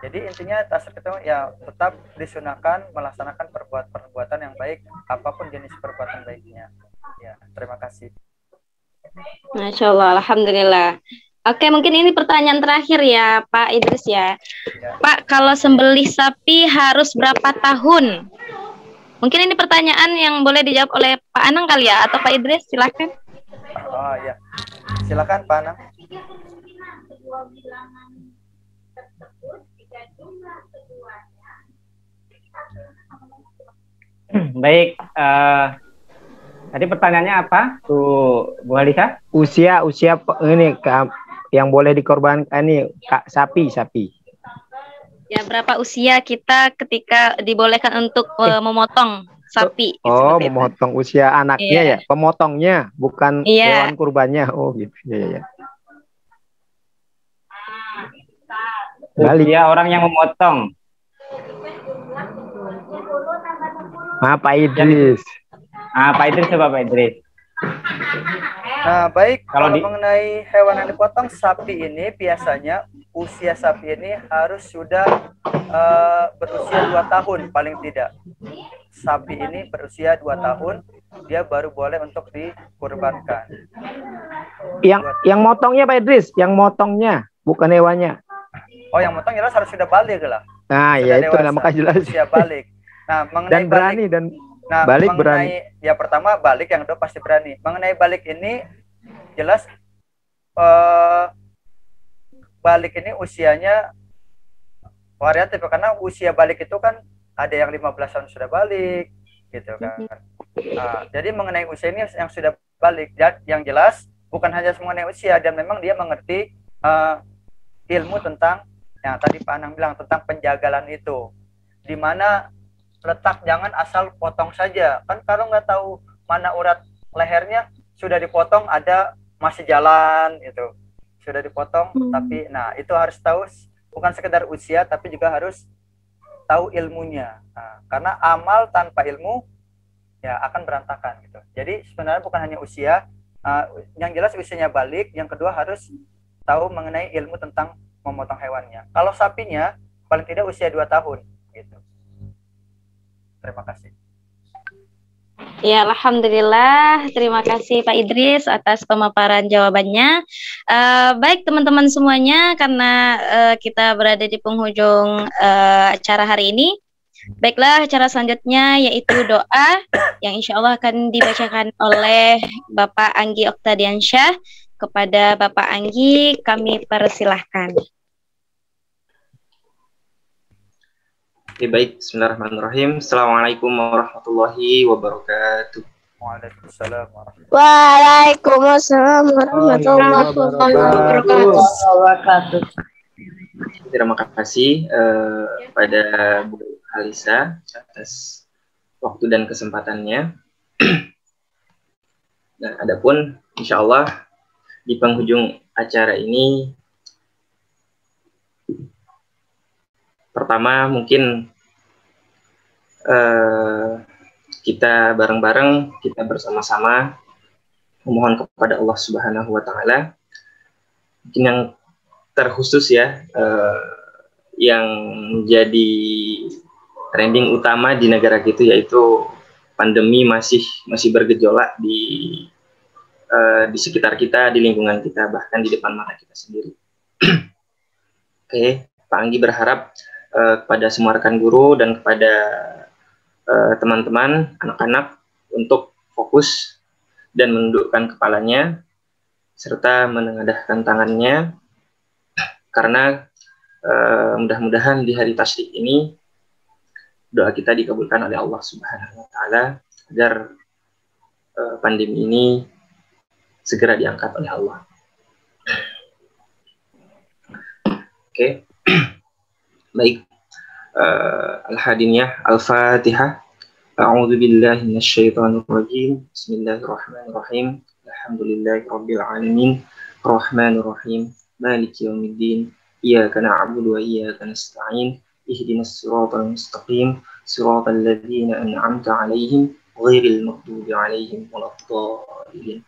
Jadi intinya tasyrik itu ya tetap disunahkan melaksanakan perbuatan yang baik, apapun jenis perbuatan baiknya. Ya, terima kasih. Masya Allah, alhamdulillah. Oke, mungkin ini pertanyaan terakhir ya Pak Idris ya. Pak, kalau sembelih sapi harus berapa tahun? Mungkin ini pertanyaan yang boleh dijawab oleh Pak Anang kali ya, atau Pak Idris, silakan. Oh ya, silakan Pak Anang. Baik, tadi pertanyaannya apa, Bu Halisa? Usia ini yang boleh dikorbankan ini sapi. Ya, berapa usia kita ketika dibolehkan untuk memotong sapi? Oh, memotong itu. Usia anaknya ya, pemotongnya, bukan hewan kurbannya. Oh gitu. Ya. Usia orang yang memotong. Pak Idris. Pak Idris coba Pak Idris. Nah, baik, kalau mengenai hewan yang dipotong, sapi ini biasanya usia sapi ini harus sudah berusia 2 tahun paling tidak. Sapi ini berusia 2 tahun, dia baru boleh untuk dikurbankan. Yang motongnya Pak Idris, yang motongnya bukan hewannya. Oh, yang motong jelas harus sudah balik lah. Nah, ya itu namanya jelas. Usia balik. Nah, mengenai dan berani balik, dan balik berani. Ya pertama balik, yang kedua pasti berani. Mengenai balik ini jelas balik ini usianya variatif, karena usia balik itu kan ada yang 15 tahun sudah balik gitu kan. Jadi mengenai usia ini yang sudah balik, yang jelas bukan hanya mengenai usia, dan memang dia mengerti ilmu tentang yang tadi Pak Anang bilang tentang penjagalan itu, di mana letak, jangan asal potong saja kan, kalau nggak tahu mana urat lehernya sudah dipotong, ada masih jalan itu sudah dipotong. Tapi nah itu harus tahu, bukan sekedar usia tapi juga harus tahu ilmunya. Karena amal tanpa ilmu ya akan berantakan gitu. Jadi sebenarnya bukan hanya usia, yang jelas usianya balik, yang kedua harus tahu mengenai ilmu tentang memotong hewannya. Kalau sapinya paling tidak usia 2 tahun gitu. Terima kasih. Ya, alhamdulillah. Terima kasih Pak Idris atas pemaparan jawabannya. Baik teman-teman semuanya, karena kita berada di penghujung acara hari ini. Baiklah, acara selanjutnya yaitu doa yang insya Allah akan dibacakan oleh Bapak Anggi Oktadiansyah. Kepada Bapak Anggi, kami persilahkan. Baik, bismillahirrahmanirrahim. Assalamualaikum warahmatullahi wabarakatuh. Waalaikumsalam warahmatullahi Waalaikumsalam warahmatullahi wabarakatuh. Terima kasih pada Bu Alisa atas waktu dan kesempatannya. Nah, adapun insya Allah di penghujung acara ini, pertama mungkin kita bareng-bareng, kita bersama-sama memohon kepada Allah Subhanahu wa Ta'ala. Mungkin yang terkhusus ya, yang menjadi trending utama di negara kita, yaitu pandemi masih bergejolak di sekitar kita, di lingkungan kita, bahkan di depan mata kita sendiri. Oke, Pak Anggi berharap kepada semua rekan guru dan kepada teman-teman, anak-anak untuk fokus dan menundukkan kepalanya serta menengadahkan tangannya, karena mudah-mudahan di hari tasyrik ini doa kita dikabulkan oleh Allah Subhanahu wa Ta'ala agar pandemi ini segera diangkat oleh Allah. Oke. Baik. Al-Hadiniyah, Al-Fatihah. A'udzu billahi minasyaitonir rajim. Bismillahirrahmanirrahim. Alhamdulillahirabbil alamin. Arrahmanir rahim. Maliki yaumiddin. Iyyaka na'budu wa iyyaka nasta'in. Ihdinas siratal mustaqim. Siratal ladzina an'amta 'alaihim ghairil maghdubi 'alaihim waladdallin.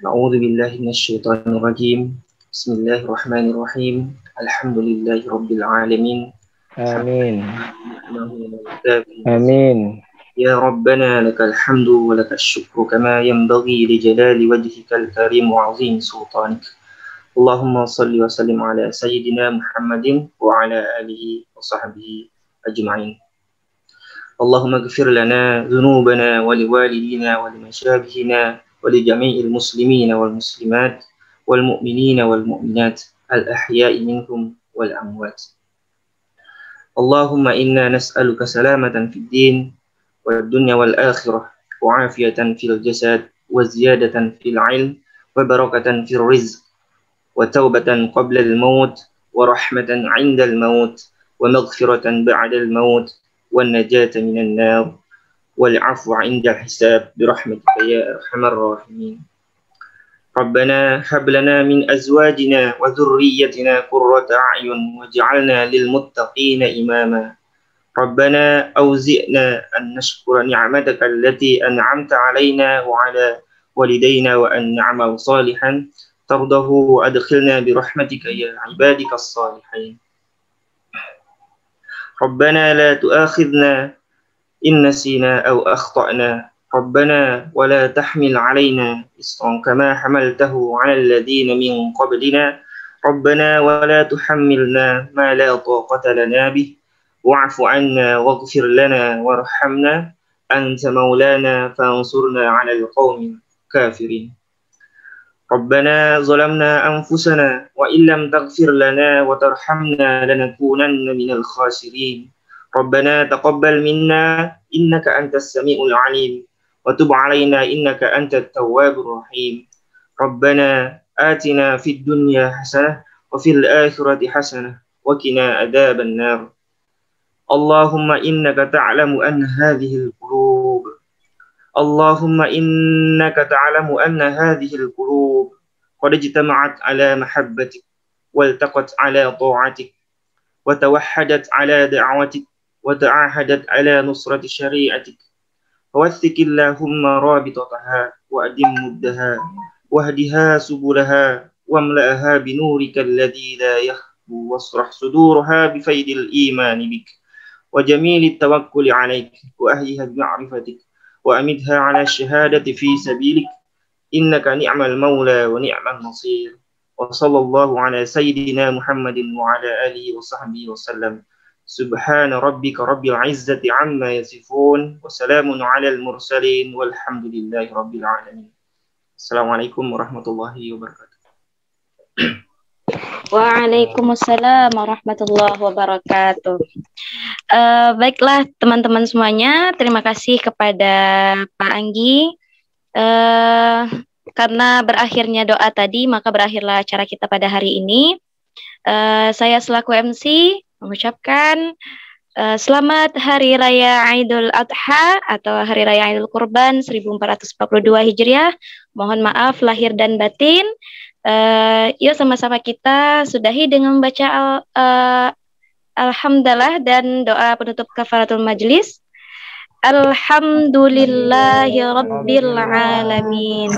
A'udzu billahi minasyaitonir rajim. Bismillahirrahmanirrahim. Alhamdulillahirabbil alamin. Amin. Amin. Ya Rabbana lakal hamdu wa lakal syukru kama yanbaghi li jalali wajhikal karim wa 'azim sultanik. Allahumma salli wa sallim ala sayyidina Muhammadin wa ala alihi wa sahbihi ajma'in. Allahumma ighfir lana dhunubana wa liwalidina wa limashabihina wa li jami'il muslimina wal muslimat wal mu'minina wal mu'minat al-ahya'i minhum wal amwat. Allahumma inna nas'aluka salamatan fid din wad dunya wal akhirah wa afiyatan fil jasad wa ziyadatan fil ilm wa barakatan fil rizq wa taubatan qabla al maut wa rahmatan 'inda al maut wa maghfiratan ba'da al maut wa najata minan nar wal 'afwa 'inda al hisab bi rahmatika ya arhamar rahimin. ربنا هب لنا من أزواجنا وذريتنا قرة أعين واجعلنا للمتقين إماما. ربنا أوزئنا أن نشكر نعمتك التي أنعمت علينا وعلى والدينا وأن نعمل صالحا ترضه وأدخلنا برحمتك يا عبادك الصالحين. ربنا لا تؤاخذنا إن نسينا أو أخطأنا. ربنا ولا تحمل علينا إصرا كما حملته على الذين من قبلنا. ربنا ولا تحملنا ما لا طاقة لنا به واعف عنا واغفر لنا وارحمنا أنت مولانا فانصرنا على القوم الكافرين. ربنا ظلمنا أنفسنا وإن لم تغفر لنا وترحمنا لنكونن من الخاسرين. ربنا تقبل منا إنك أنت السميع العليم وتب علينا إنك أنت التواب الرحيم. ربنا آتنا في الدنيا حسنة وفي الآخرة حسنة وقنا عذاب النار. اللهم إنك تعلم أن هذه القلوب قد اجتمعت على محبتك والتقت على طاعتك وتوحدت على دعوتك وتعاهدت على نصرة شريعتك. ووثق اللهم رابطتها وأدم مدها واهدها سبلها واملأها بنورك الذي لا يخبو واشرح صدورها بفيض الإيمان بك وجميل التوكل عليك وأهلها بمعرفتك وأمدها على الشهادة في سبيلك إنك نعم المولى ونعم النصير. وصلى الله على سيدنا محمد وعلى آله وصحبه وسلم. سبحان ربك رب العزة عما يصفون وسلام على المرسلين والحمد لله رب العالمين. السلام عليكم ورحمة الله وبركاته. Waalaikumsalam warahmatullahi wabarakatuh. Baiklah teman-teman semuanya, terima kasih kepada Pak Anggi. Karena berakhirnya doa tadi, maka berakhirlah acara kita pada hari ini. Saya selaku MC mengucapkan selamat Hari Raya Idul Adha atau Hari Raya Idul Kurban 1442 Hijriah. Mohon maaf lahir dan batin. Yuk sama-sama kita sudahi dengan membaca Alhamdulillah dan doa penutup kafaratul majlis. Alhamdulillahirabbil alamin.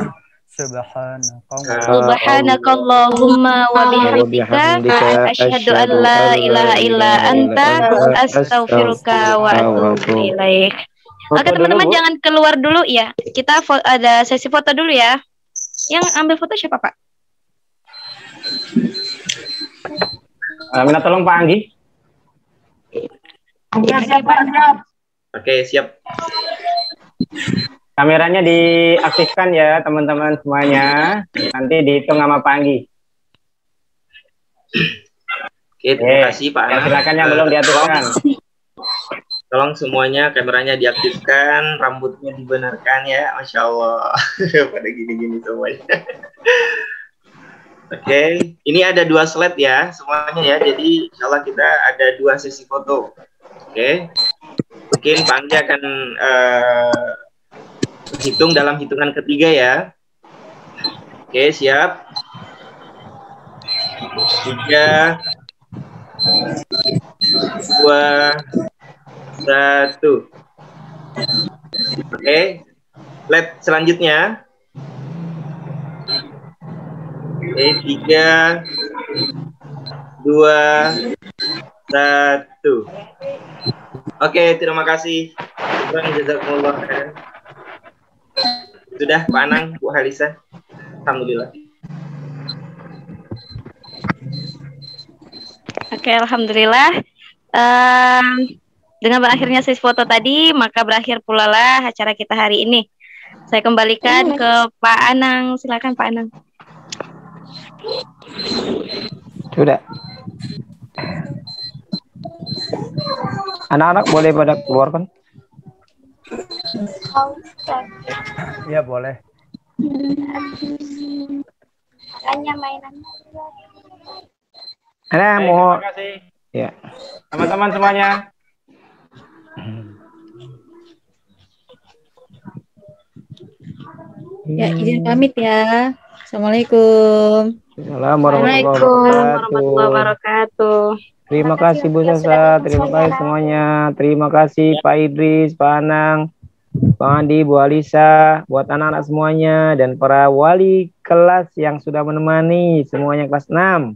Subhanakallahumma wa bihamdika asyhadu an la ilaha illa anta astaghfiruka wa atubu ilaik. Oke teman-teman jangan keluar dulu ya. Kita ada sesi foto dulu ya. Yang ambil foto siapa Pak? Minta tolong Pak Anggi. Oke, siap. Kameranya diaktifkan ya teman-teman semuanya. Nanti dihitung sama Pak Anggi. Oke, terima kasih Pak Anang. Silakan yang belum diaktifkan. Tolong semuanya kameranya diaktifkan, rambutnya dibenarkan ya, Masya Allah. Pada gini-gini semuanya. Oke, ini ada 2 slide ya semuanya ya. Jadi insya Allah kita ada 2 sesi foto. Oke, mungkin Pak Anggi akan hitung dalam hitungan ketiga ya. Oke, siap. 3, 2, 1. Oke, slide selanjutnya. Oke, 3, 2, 1. Oke, terima kasih. Jazakumullah khairan. Sudah, Pak Anang, Bu Halisa. Alhamdulillah. Oke, alhamdulillah. Dengan berakhirnya sesi foto tadi, maka berakhir pula lah acara kita hari ini. Saya kembalikan ke Pak Anang. Silakan Pak Anang. Sudah. Anak-anak boleh pada keluar kan? Iya boleh. Makanya mainan. Mau. Terima kasih. Ya. Teman-teman semuanya. Ya, izin pamit ya. Assalamualaikum. Assalamualaikum warahmatullahi wabarakatuh. Terima kasih Bu Sasa, terima kasih semuanya. Terima kasih Pak Idris, Pak Anang, Bang Andi, Bu Alisa, buat anak-anak semuanya dan para wali kelas yang sudah menemani semuanya kelas 6.